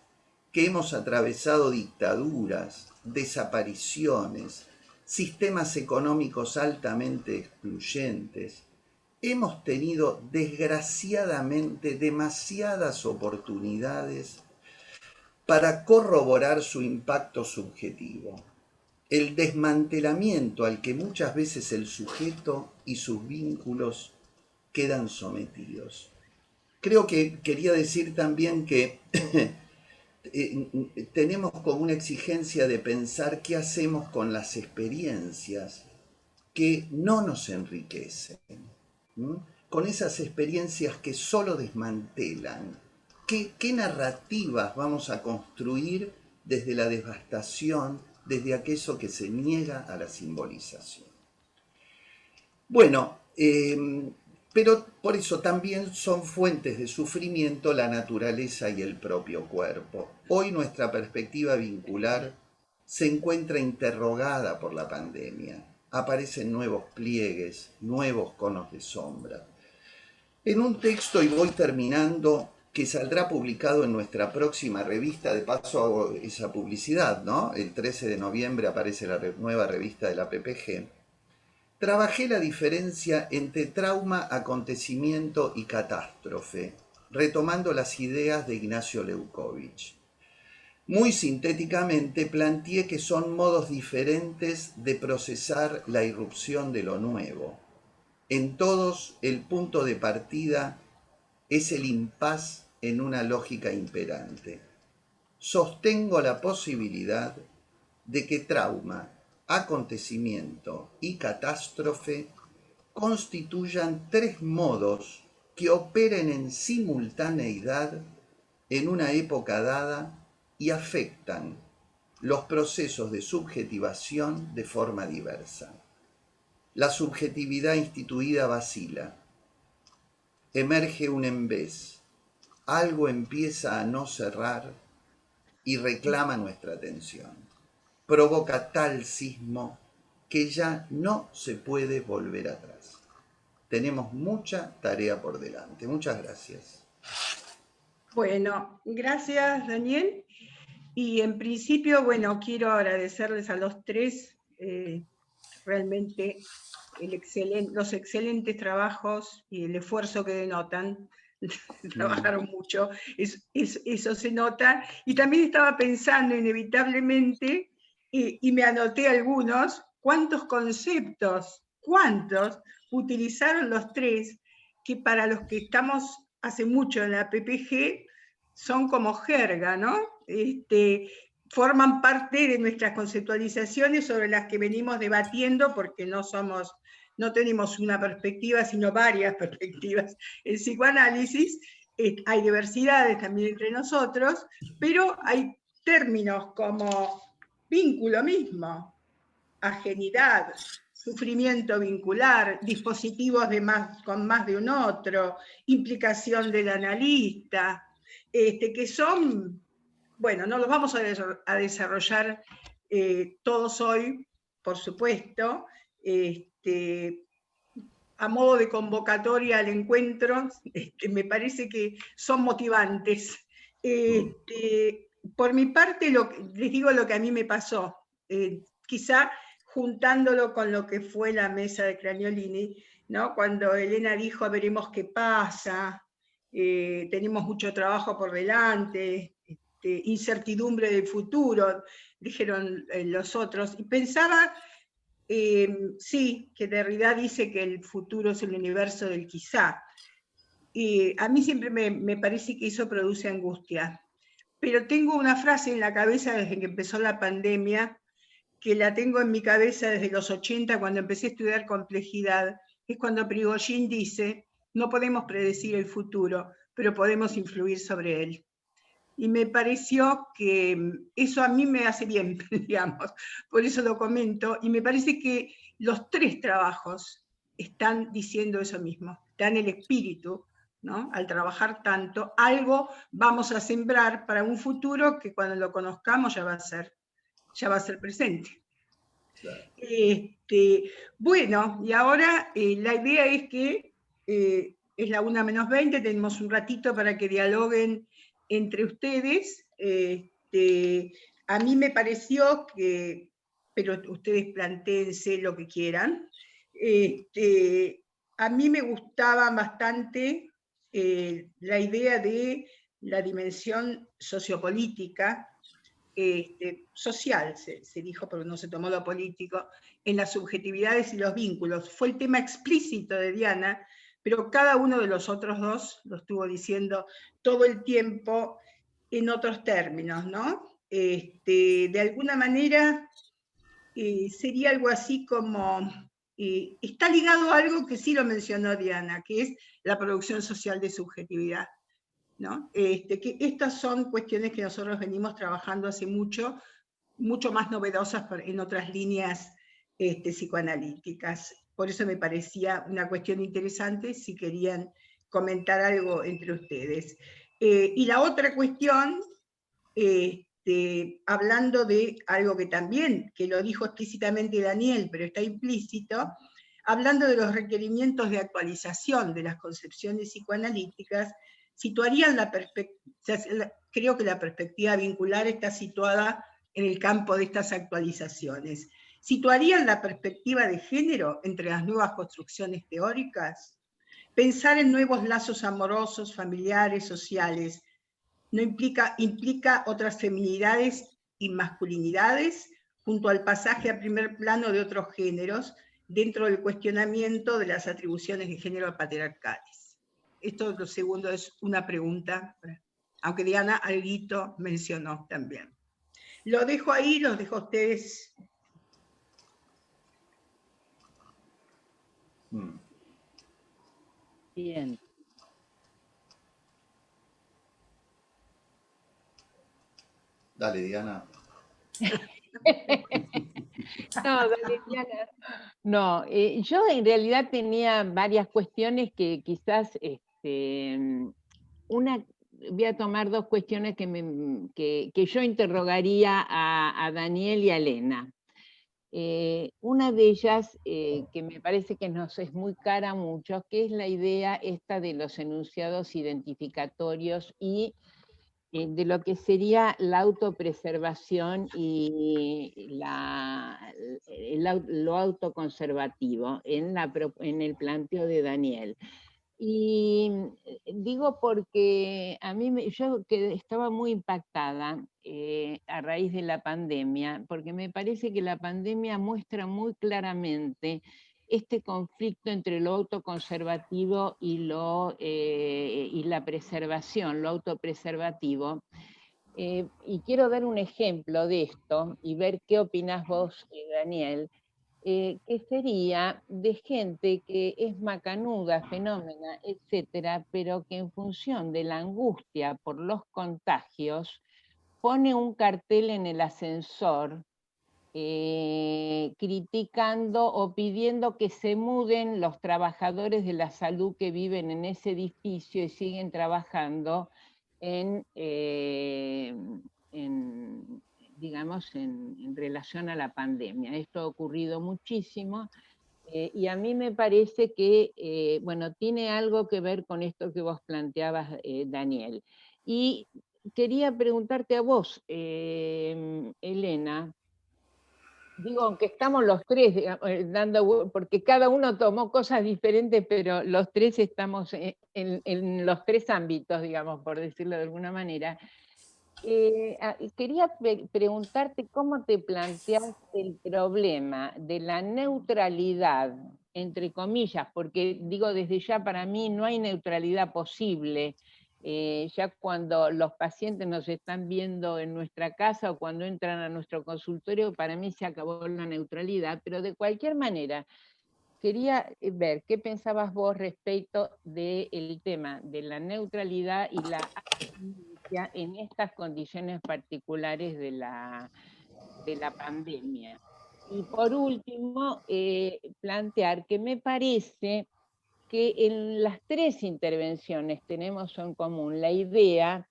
que hemos atravesado dictaduras, desapariciones, sistemas económicos altamente excluyentes, hemos tenido desgraciadamente demasiadas oportunidades para corroborar su impacto subjetivo, el desmantelamiento al que muchas veces el sujeto y sus vínculos quedan sometidos. Creo que quería decir también que tenemos como una exigencia de pensar qué hacemos con las experiencias que no nos enriquecen, ¿no? Con esas experiencias que solo desmantelan. ¿Qué narrativas vamos a construir desde la devastación, desde aquello que se niega a la simbolización? Bueno, Pero por eso también son fuentes de sufrimiento la naturaleza y el propio cuerpo. Hoy nuestra perspectiva vincular se encuentra interrogada por la pandemia. Aparecen nuevos pliegues, nuevos conos de sombra. En un texto, y voy terminando, que saldrá publicado en nuestra próxima revista, de paso hago esa publicidad, ¿no? El 13 de noviembre aparece la nueva revista de la PPG. Trabajé la diferencia entre trauma, acontecimiento y catástrofe, retomando las ideas de Ignacio Leucovich. Muy sintéticamente planteé que son modos diferentes de procesar la irrupción de lo nuevo. En todos, el punto de partida es el impas en una lógica imperante. Sostengo la posibilidad de que trauma, acontecimiento y catástrofe constituyan tres modos que operen en simultaneidad en una época dada y afectan los procesos de subjetivación de forma diversa. La subjetividad instituida vacila. Emerge un envés. Algo empieza a no cerrar y reclama nuestra atención. Provoca tal sismo que ya no se puede volver atrás. Tenemos mucha tarea por delante. Muchas gracias. Bueno, gracias, Daniel. Y en principio, bueno, quiero agradecerles a los tres realmente los excelentes trabajos y el esfuerzo que denotan. Trabajaron mucho, eso se nota. Y también estaba pensando inevitablemente, y me anoté algunos, cuántos conceptos, utilizaron los tres, que para los que estamos hace mucho en la PPG, son como jerga, ¿no? Forman parte de nuestras conceptualizaciones sobre las que venimos debatiendo, porque no tenemos una perspectiva, sino varias perspectivas. El psicoanálisis, hay diversidades también entre nosotros, pero hay términos como vínculo mismo, ajenidad, sufrimiento vincular, dispositivos con más de un otro, implicación del analista, que son, bueno, no los vamos a desarrollar todos hoy, por supuesto, a modo de convocatoria al encuentro, me parece que son motivantes. Por mi parte, les digo lo que a mí me pasó, quizá juntándolo con lo que fue la mesa de Craniolini, ¿no? Cuando Elena dijo, veremos qué pasa, tenemos mucho trabajo por delante, incertidumbre del futuro, dijeron los otros, y pensaba, sí, que Derrida dice que el futuro es el universo del quizá. A mí siempre me parece que eso produce angustia. Pero tengo una frase en la cabeza desde que empezó la pandemia, que la tengo en mi cabeza desde los 80, cuando empecé a estudiar complejidad, es cuando Prigogine dice, no podemos predecir el futuro, pero podemos influir sobre él. Y me pareció que eso a mí me hace bien, digamos, por eso lo comento, y me parece que los tres trabajos están diciendo eso mismo, dan el espíritu, ¿no? Al trabajar tanto, algo vamos a sembrar para un futuro que cuando lo conozcamos ya va a ser presente. Claro. Bueno, y ahora la idea es que es la 1:20, tenemos un ratito para que dialoguen entre ustedes. A mí me pareció que, pero ustedes plantéense lo que quieran, a mí me gustaba bastante la idea de la dimensión sociopolítica, social, se dijo, pero no se tomó lo político, en las subjetividades y los vínculos. Fue el tema explícito de Diana, pero cada uno de los otros dos lo estuvo diciendo todo el tiempo en otros términos, ¿no? De alguna manera sería algo así como, está ligado a algo que sí lo mencionó Diana, que es la producción social de subjetividad, ¿no? Que estas son cuestiones que nosotros venimos trabajando hace mucho más novedosas en otras líneas psicoanalíticas. por eso me parecía una cuestión interesante si querían comentar algo entre ustedes. Y la otra cuestión, hablando de algo que también, que lo dijo explícitamente Daniel, pero está implícito, hablando de los requerimientos de actualización de las concepciones psicoanalíticas, situarían la perspectiva, creo que la perspectiva vincular está situada en el campo de estas actualizaciones. ¿Situarían la perspectiva de género entre las nuevas construcciones teóricas? Pensar en nuevos lazos amorosos, familiares, sociales, no implica otras feminidades y masculinidades, junto al pasaje a primer plano de otros géneros, dentro del cuestionamiento de las atribuciones de género patriarcales. Esto, lo segundo, es una pregunta, aunque Diana alguito mencionó también. Lo dejo ahí, los dejo a ustedes. Bien. Dale, Diana. No, dale, Diana. No, yo en realidad tenía varias cuestiones que quizás, voy a tomar dos cuestiones que yo interrogaría a Daniel y a Elena. Una de ellas, que me parece que nos es muy cara a muchos, que es la idea esta de los enunciados identificatorios y de lo que sería la autopreservación y lo autoconservativo en el planteo de Daniel. Y digo porque a mí, yo que estaba muy impactada a raíz de la pandemia, porque me parece que la pandemia muestra muy claramente este conflicto entre lo autoconservativo y la preservación, lo autopreservativo. Y quiero dar un ejemplo de esto y ver qué opinás vos, Daniel, que sería de gente que es macanuda, fenómena, etcétera, pero que en función de la angustia por los contagios pone un cartel en el ascensor criticando o pidiendo que se muden los trabajadores de la salud que viven en ese edificio y siguen trabajando digamos, en relación a la pandemia. Esto ha ocurrido muchísimo y a mí me parece que, bueno, tiene algo que ver con esto que vos planteabas, Daniel. Y quería preguntarte a vos, Elena, digo, aunque estamos los tres dando, porque cada uno tomó cosas diferentes, pero los tres estamos en los tres ámbitos, digamos, por decirlo de alguna manera. Quería preguntarte cómo te planteas el problema de la neutralidad, entre comillas, porque digo desde ya para mí no hay neutralidad posible, ya cuando los pacientes nos están viendo en nuestra casa o cuando entran a nuestro consultorio, para mí se acabó la neutralidad, pero de cualquier manera, quería ver qué pensabas vos respecto del tema de la neutralidad y la en estas condiciones particulares de la pandemia. Y por último, plantear que me parece que en las tres intervenciones tenemos en común la idea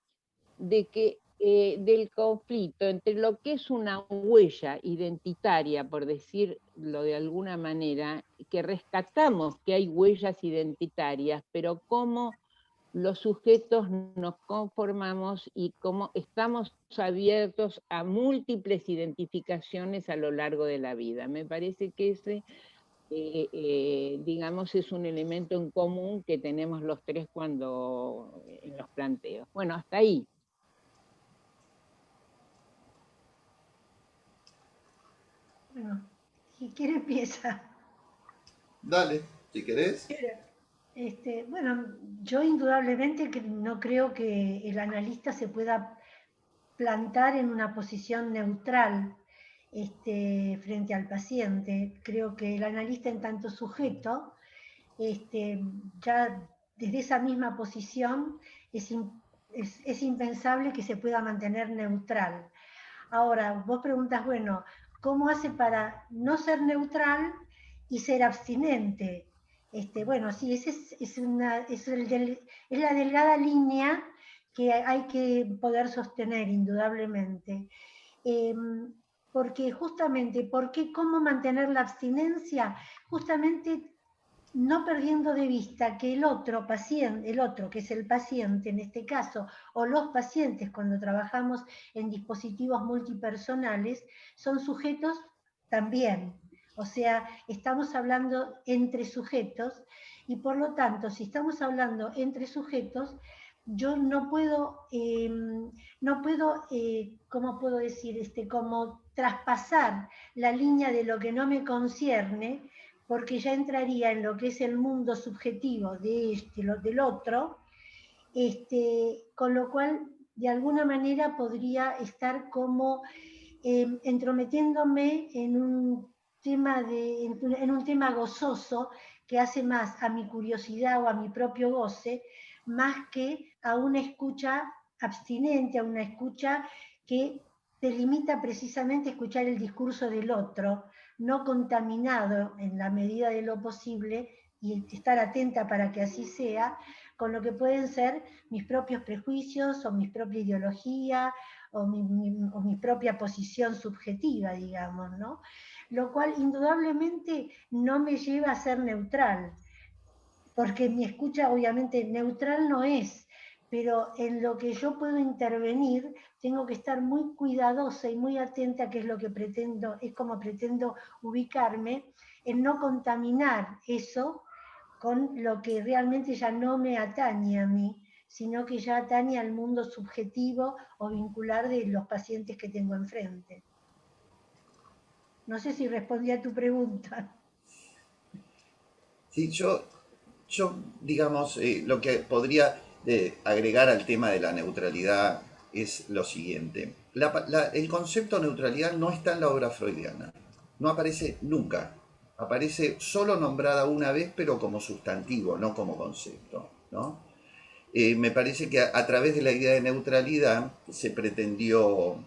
de que del conflicto entre lo que es una huella identitaria, por decirlo de alguna manera, que rescatamos que hay huellas identitarias, pero cómo los sujetos nos conformamos y cómo estamos abiertos a múltiples identificaciones a lo largo de la vida. Me parece que ese, digamos, es un elemento en común que tenemos los tres cuando en los planteos. Bueno, hasta ahí. Bueno, si quiere empieza. Dale, si querés. Bueno, yo indudablemente no creo que el analista se pueda plantar en una posición neutral frente al paciente. Creo que el analista en tanto sujeto, ya desde esa misma posición es impensable que se pueda mantener neutral. Ahora, vos preguntas, bueno, ¿cómo hace para no ser neutral y ser abstinente. Bueno, sí, es la delgada línea que hay que poder sostener indudablemente. Porque justamente, ¿cómo mantener la abstinencia? Justamente no perdiendo de vista que el otro paciente, que es el paciente en este caso, o los pacientes cuando trabajamos en dispositivos multipersonales, son sujetos también. O sea, estamos hablando entre sujetos y por lo tanto, si estamos hablando entre sujetos, yo no puedo, ¿cómo puedo decir? Como traspasar la línea de lo que no me concierne, porque ya entraría en lo que es el mundo subjetivo de del otro, con lo cual de alguna manera podría estar como entrometiéndome en un tema gozoso que hace más a mi curiosidad o a mi propio goce, más que a una escucha abstinente, a una escucha que te limita precisamente a escuchar el discurso del otro, no contaminado en la medida de lo posible, y estar atenta para que así sea, con lo que pueden ser mis propios prejuicios o mi propia ideología o mi propia posición subjetiva, digamos, ¿no? Lo cual indudablemente no me lleva a ser neutral, porque mi escucha obviamente neutral no es, pero en lo que yo puedo intervenir tengo que estar muy cuidadosa y muy atenta a qué es lo que pretendo, es como pretendo ubicarme, en no contaminar eso con lo que realmente ya no me atañe a mí, sino que ya atañe al mundo subjetivo o vincular de los pacientes que tengo enfrente. No sé si respondí a tu pregunta. Sí, digamos, lo que podría agregar al tema de la neutralidad es lo siguiente. El concepto de neutralidad no está en la obra freudiana, no aparece nunca. Aparece solo nombrada una vez, pero como sustantivo, no como concepto, ¿no? Me parece que a través de la idea de neutralidad se pretendió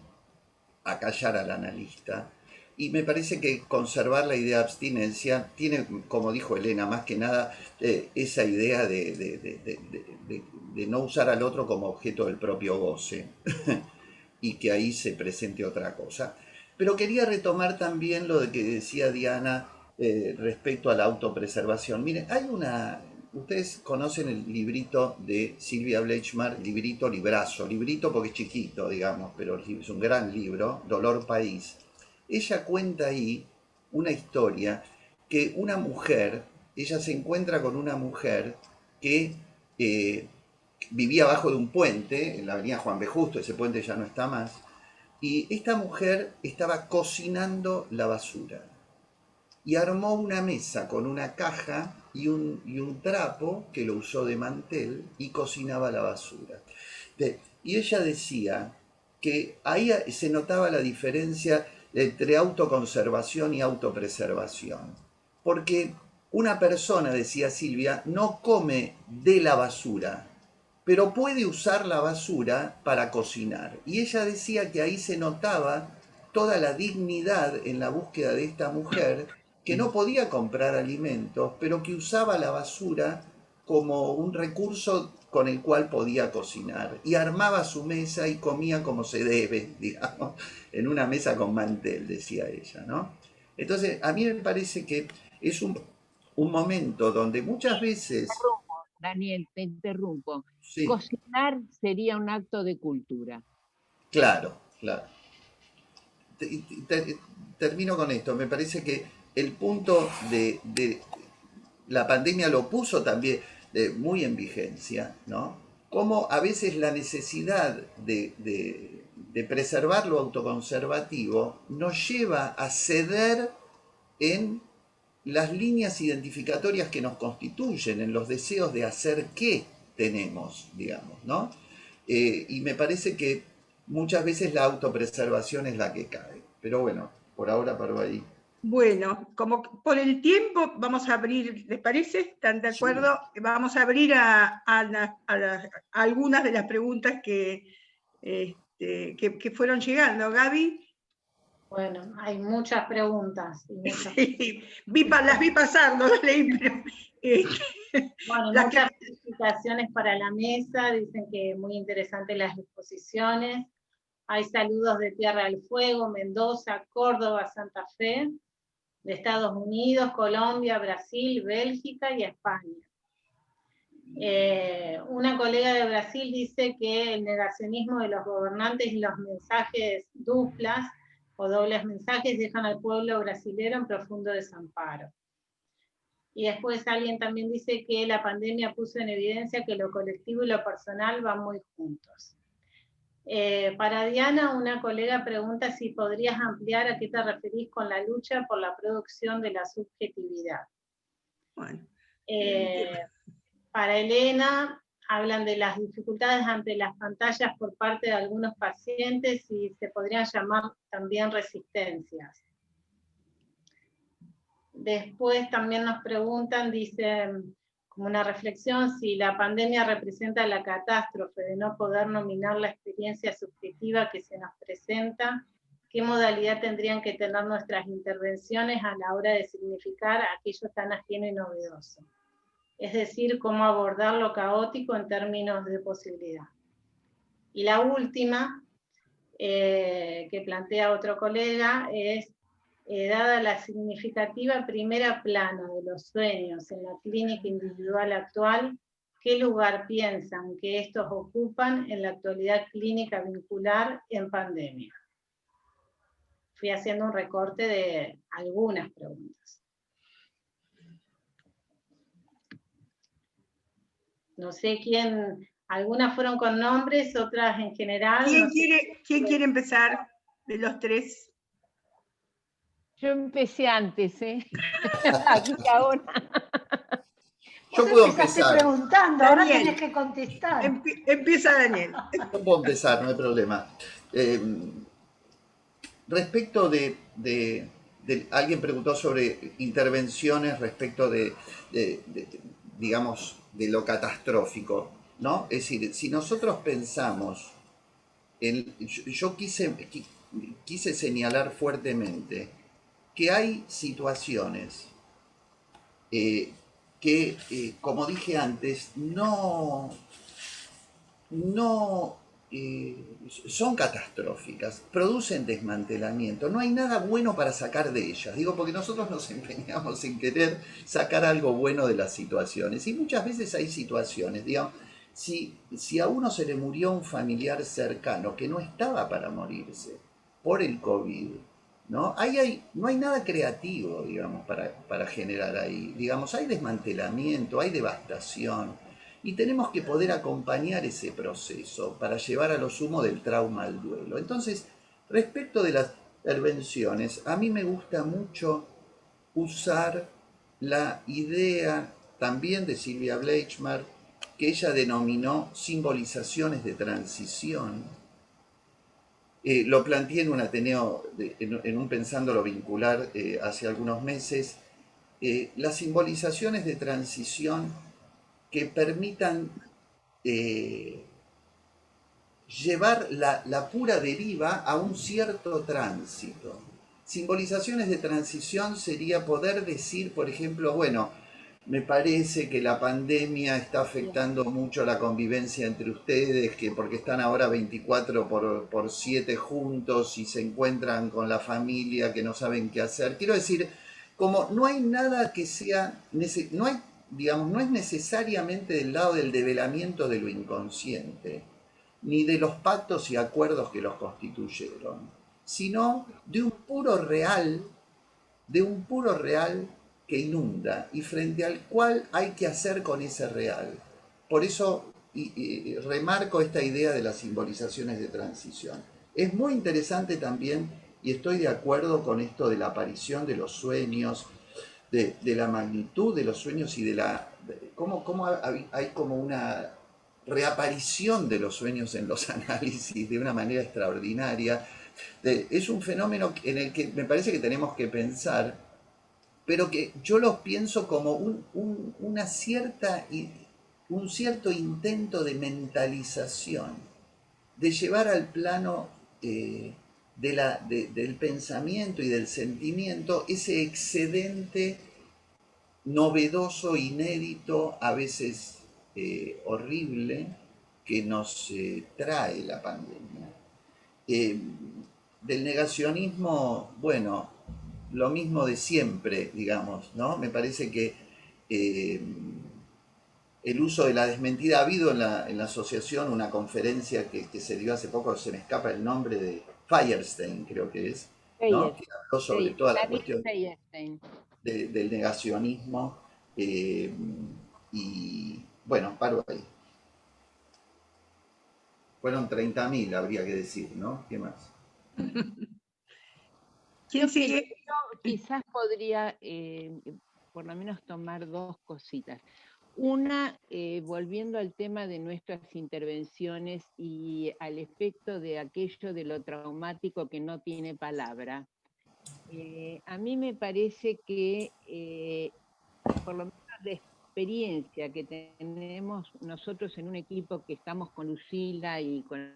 acallar al analista. Y me parece que conservar la idea de abstinencia tiene, como dijo Elena, más que nada esa idea de no usar al otro como objeto del propio goce y que ahí se presente otra cosa. Pero quería retomar también lo de que decía Diana respecto a la autopreservación. Miren, ustedes conocen el librito de Silvia Bleichmar, librito porque es chiquito, digamos, pero es un gran libro, Dolor País. Ella cuenta ahí una historia que ella se encuentra con una mujer que vivía abajo de un puente, en la avenida Juan B. Justo, ese puente ya no está más, y esta mujer estaba cocinando la basura y armó una mesa con una caja y un trapo que lo usó de mantel y cocinaba la basura. Y ella decía que ahí se notaba la diferencia entre autoconservación y autopreservación. Porque una persona, decía Silvia, no come de la basura, pero puede usar la basura para cocinar. Y ella decía que ahí se notaba toda la dignidad en la búsqueda de esta mujer, que no podía comprar alimentos, pero que usaba la basura como un recurso con el cual podía cocinar. Y armaba su mesa y comía como se debe, digamos, en una mesa con mantel, decía ella, ¿no? Entonces, a mí me parece que es un momento donde muchas veces... Daniel, te interrumpo. Sí, Cocinar sería un acto de cultura. claro, claro. Termino con esto. Me parece que el punto de la pandemia lo puso también muy en vigencia, ¿no? Como a veces la necesidad de preservar lo autoconservativo nos lleva a ceder en las líneas identificatorias que nos constituyen, en los deseos de hacer qué tenemos, digamos, ¿no? Y me parece que muchas veces la autopreservación es la que cae. Pero bueno, por ahora paro ahí. Bueno, como por el tiempo vamos a abrir, ¿les parece? ¿Están de acuerdo? Sí. Vamos a abrir a algunas de las preguntas que fueron llegando. Gaby. Bueno, hay muchas preguntas. Y muchas... Sí, las vi pasar, no las leí, pero... Bueno, muchas felicitaciones para la mesa, dicen que muy interesantes las exposiciones. Hay saludos de Tierra del Fuego, Mendoza, Córdoba, Santa Fe, de Estados Unidos, Colombia, Brasil, Bélgica y España. Una colega de Brasil dice que el negacionismo de los gobernantes y los mensajes duplas o dobles mensajes dejan al pueblo brasilero en profundo desamparo. Y después alguien también dice que la pandemia puso en evidencia que lo colectivo y lo personal van muy juntos. Para Diana, una colega pregunta si podrías ampliar a qué te referís con la lucha por la producción de la subjetividad. Bueno. Para Elena, hablan de las dificultades ante las pantallas por parte de algunos pacientes y se podrían llamar también resistencias. Después también nos preguntan, dicen, como una reflexión, si la pandemia representa la catástrofe de no poder nominar la experiencia subjetiva que se nos presenta, ¿qué modalidad tendrían que tener nuestras intervenciones a la hora de significar aquello tan ajeno y novedoso? Es decir, cómo abordar lo caótico en términos de posibilidad. Y la última, que plantea otro colega, es, dada la significativa primera plano de los sueños en la clínica individual actual, ¿qué lugar piensan que estos ocupan en la actualidad clínica vincular en pandemia? Fui haciendo un recorte de algunas preguntas. No sé quién, algunas fueron con nombres, otras en general. ¿Quién quiere empezar de los tres? Yo empecé antes, Aquí ahora. Yo puedo empezar. Preguntando, ahora tenés que contestar. Empieza Daniel. Yo puedo empezar, no hay problema. Respecto de alguien preguntó sobre intervenciones respecto digamos, de lo catastrófico, ¿no? Es decir, si nosotros pensamos, yo quise señalar fuertemente que hay situaciones que, como dije antes, no son catastróficas, producen desmantelamiento, no hay nada bueno para sacar de ellas, digo, porque nosotros nos empeñamos en querer sacar algo bueno de las situaciones, y muchas veces hay situaciones, digamos, si a uno se le murió un familiar cercano que no estaba para morirse por el COVID, ¿no? No hay nada creativo, digamos, para generar ahí, digamos, hay desmantelamiento, hay devastación, y tenemos que poder acompañar ese proceso para llevar a lo sumo del trauma al duelo. Entonces, respecto de las intervenciones, a mí me gusta mucho usar la idea también de Silvia Bleichmar, que ella denominó simbolizaciones de transición. Lo planteé en un Ateneo, en un Pensándolo Vincular hace algunos meses. Las simbolizaciones de transición que permitan llevar la pura deriva a un cierto tránsito. Simbolizaciones de transición sería poder decir, por ejemplo, bueno, me parece que la pandemia está afectando mucho la convivencia entre ustedes, que porque están ahora 24/7 juntos y se encuentran con la familia, que no saben qué hacer. Quiero decir, como no hay nada que sea, no hay, digamos, no es necesariamente del lado del develamiento de lo inconsciente, ni de los pactos y acuerdos que los constituyeron, sino de un puro real que inunda y frente al cual hay que hacer con ese real. Por eso remarco esta idea de las simbolizaciones de transición. Es muy interesante también, y estoy de acuerdo con esto de la aparición de los sueños, de la magnitud de los sueños y cómo hay como una reaparición de los sueños en los análisis de una manera extraordinaria. Es un fenómeno en el que me parece que tenemos que pensar, pero que yo los pienso como un cierto intento de mentalización, de llevar al plano del pensamiento y del sentimiento, ese excedente novedoso, inédito, a veces horrible, que nos trae la pandemia. Del negacionismo, bueno, lo mismo de siempre, digamos, ¿no? Me parece que eh, el uso de la desmentida, ha habido en la asociación una conferencia que se dio hace poco, se me escapa el nombre, de Firestein, creo que es, ¿no? Que habló sobre toda la Daniel cuestión Feierstein. del negacionismo, y bueno, paro ahí. Fueron 30.000, habría que decir, ¿no? ¿Qué más? ¿Quién Yo sigue? quizás podría por lo menos tomar dos cositas. Una, volviendo al tema de nuestras intervenciones y al efecto de aquello de lo traumático que no tiene palabra. A mí me parece que, por lo menos la experiencia que tenemos nosotros en un equipo que estamos con Lucila y con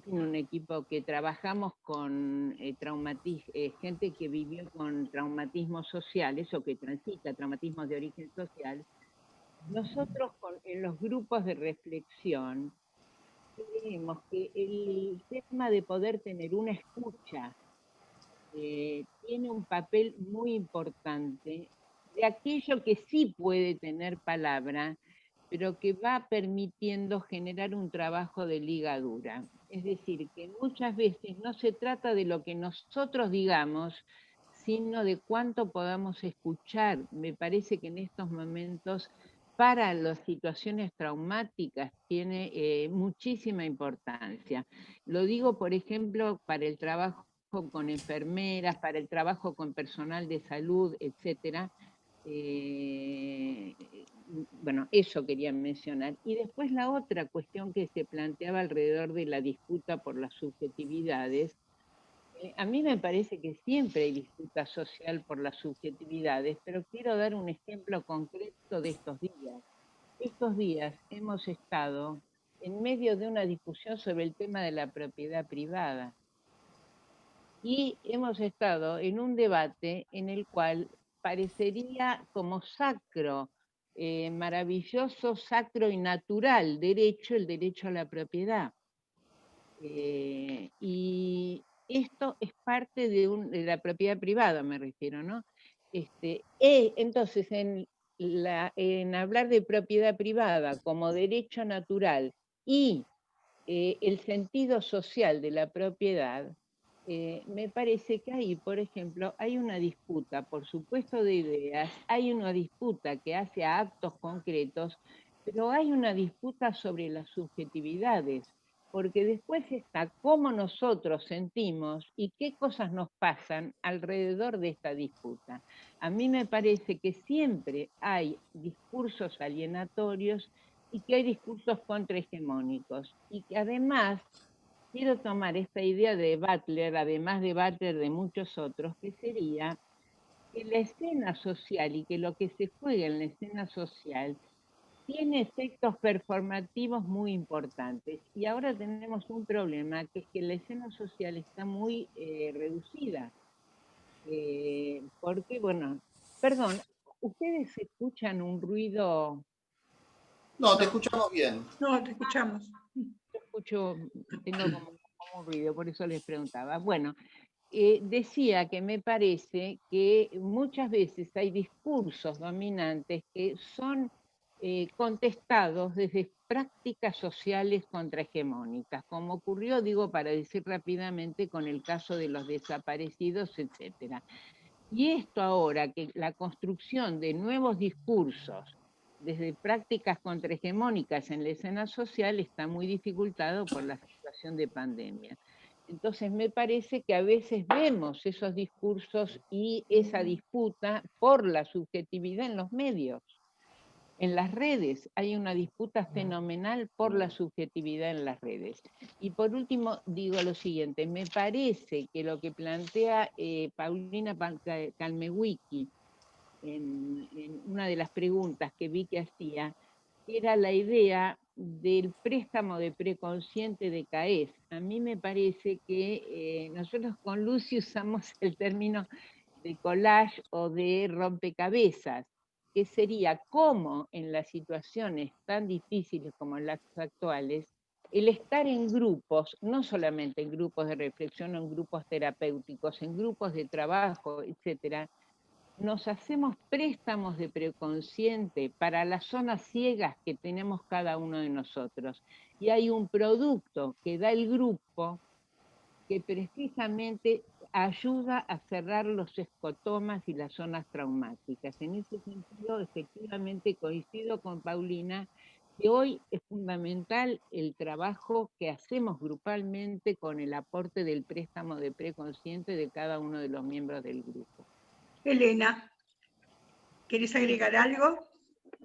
un equipo que trabajamos con gente que vivió con traumatismos sociales o que transita traumatismos de origen social, nosotros en los grupos de reflexión creemos que el tema de poder tener una escucha tiene un papel muy importante de aquello que sí puede tener palabra, pero que va permitiendo generar un trabajo de ligadura. Es decir, que muchas veces no se trata de lo que nosotros digamos, sino de cuánto podamos escuchar. Me parece que en estos momentos, para las situaciones traumáticas, tiene muchísima importancia. Lo digo, por ejemplo, para el trabajo con enfermeras, para el trabajo con personal de salud, etcétera. Bueno, eso quería mencionar. Y después la otra cuestión que se planteaba alrededor de la disputa por las subjetividades. A mí me parece que siempre hay disputa social por las subjetividades, pero quiero dar un ejemplo concreto de estos días. Estos días hemos estado en medio de una discusión sobre el tema de la propiedad privada. Y hemos estado en un debate en el cual parecería como sacro, maravilloso, sacro y natural derecho, el derecho a la propiedad. Y esto es parte de la propiedad privada, me refiero, ¿no? Entonces, en hablar de propiedad privada como derecho natural y el sentido social de la propiedad, me parece que ahí, por ejemplo, hay una disputa, por supuesto, de ideas, hay una disputa que hace a actos concretos, pero hay una disputa sobre las subjetividades, porque después está cómo nosotros sentimos y qué cosas nos pasan alrededor de esta disputa. A mí me parece que siempre hay discursos alienatorios y que hay discursos contrahegemónicos, y que además quiero tomar esta idea de Butler, además de Butler de muchos otros, que sería que la escena social y que lo que se juega en la escena social tiene efectos performativos muy importantes. Y ahora tenemos un problema, que es que la escena social está muy reducida. Porque, bueno, perdón, ¿ustedes escuchan un ruido? No, te escuchamos bien. No, te escuchamos. Yo escucho, tengo como un ruido, por eso les preguntaba. Bueno, decía que me parece que muchas veces hay discursos dominantes que son contestados desde prácticas sociales contrahegemónicas, como ocurrió, digo, para decir rápidamente, con el caso de los desaparecidos, etcétera. Y esto ahora, que la construcción de nuevos discursos desde prácticas contrahegemónicas en la escena social está muy dificultado por la situación de pandemia. Entonces me parece que a veces vemos esos discursos y esa disputa por la subjetividad en los medios. En las redes hay una disputa fenomenal por la subjetividad en las redes. Y por último, digo lo siguiente, me parece que lo que plantea Paulina Calmewicki en una de las preguntas que vi que hacía, era la idea del préstamo de preconsciente de CAES. A mí me parece que nosotros con Lucy usamos el término de collage o de rompecabezas, que sería cómo en las situaciones tan difíciles como las actuales, el estar en grupos, no solamente en grupos de reflexión o en grupos terapéuticos, en grupos de trabajo, etcétera, nos hacemos préstamos de preconsciente para las zonas ciegas que tenemos cada uno de nosotros. Y hay un producto que da el grupo que precisamente ayuda a cerrar los escotomas y las zonas traumáticas. En ese sentido, efectivamente coincido con Paulina, que hoy es fundamental el trabajo que hacemos grupalmente con el aporte del préstamo de preconsciente de cada uno de los miembros del grupo. Elena, ¿querés agregar algo?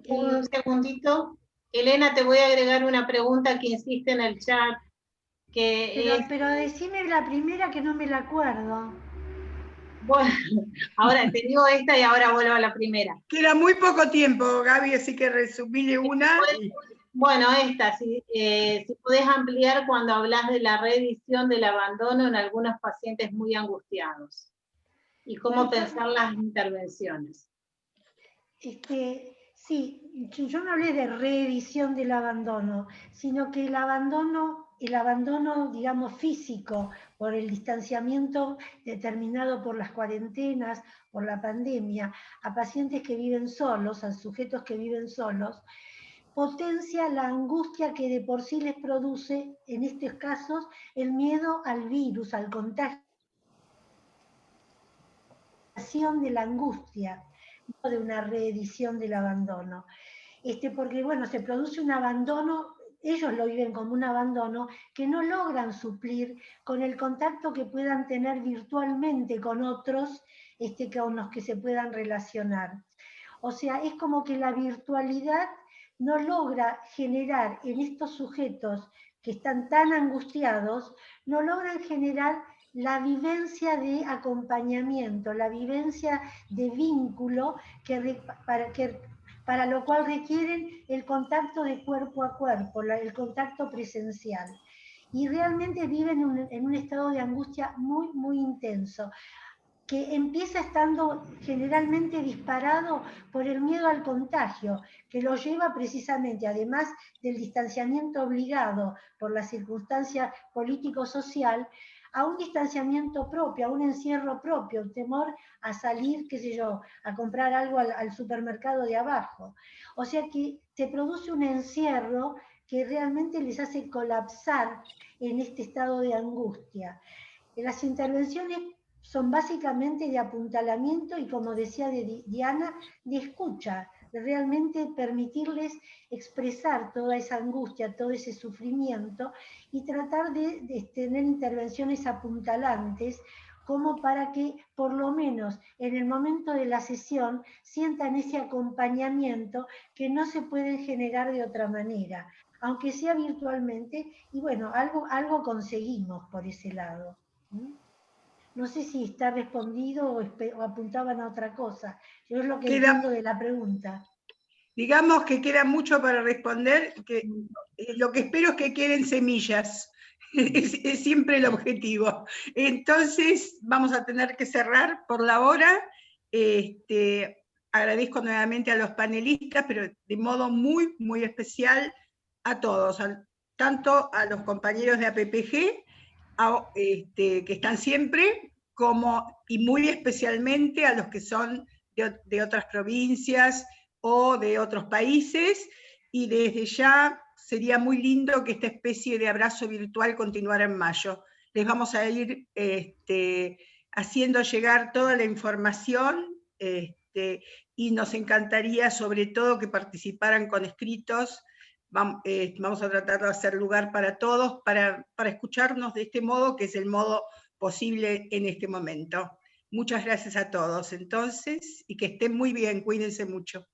Un segundito. Elena, te voy a agregar una pregunta que insiste en el chat. Pero decime la primera que no me la acuerdo. Bueno, ahora te digo esta y ahora vuelvo a la primera. Queda muy poco tiempo, Gaby, así que resumile una. Bueno, esta, si podés ampliar cuando hablas de la reedición del abandono en algunos pacientes muy angustiados y cómo pensar las intervenciones. Sí, yo no hablé de reedición del abandono, sino que el abandono, digamos, físico, por el distanciamiento determinado por las cuarentenas, por la pandemia, a pacientes que viven solos, a sujetos que viven solos, potencia la angustia que de por sí les produce, en estos casos, el miedo al virus, al contagio, de la angustia, no de una reedición del abandono. Porque, bueno, se produce un abandono, ellos lo viven como un abandono, que no logran suplir con el contacto que puedan tener virtualmente con otros con los que se puedan relacionar. O sea, es como que la virtualidad no logra generar en estos sujetos que están tan angustiados, no logran generar la vivencia de acompañamiento, la vivencia de vínculo para lo cual requieren el contacto de cuerpo a cuerpo, el contacto presencial. Y realmente viven en un estado de angustia muy, muy intenso, que empieza estando generalmente disparado por el miedo al contagio, que lo lleva precisamente, además del distanciamiento obligado por la circunstancia político-social, a un distanciamiento propio, a un encierro propio, un temor a salir, qué sé yo, a comprar algo al supermercado de abajo. O sea que se produce un encierro que realmente les hace colapsar en este estado de angustia. Las intervenciones son básicamente de apuntalamiento y, como decía Diana, de escucha, de realmente permitirles expresar toda esa angustia, todo ese sufrimiento y tratar de tener intervenciones apuntalantes como para que por lo menos en el momento de la sesión sientan ese acompañamiento que no se puede generar de otra manera, aunque sea virtualmente, y bueno, algo conseguimos por ese lado. No sé si está respondido o apuntaban a otra cosa. Yo es lo que entiendo de la pregunta. Digamos que queda mucho para responder, que lo que espero es que queden semillas. Es siempre el objetivo. Entonces, vamos a tener que cerrar por la hora. Agradezco nuevamente a los panelistas, pero de modo muy, muy especial a todos, tanto a los compañeros de APPG, que están siempre, y muy especialmente a los que son de otras provincias o de otros países, y desde ya sería muy lindo que esta especie de abrazo virtual continuara en mayo. Les vamos a ir haciendo llegar toda la información, y nos encantaría sobre todo que participaran con escritos. Vamos a tratar de hacer lugar para todos, para escucharnos de este modo, que es el modo posible en este momento. Muchas gracias a todos, entonces, y que estén muy bien, cuídense mucho.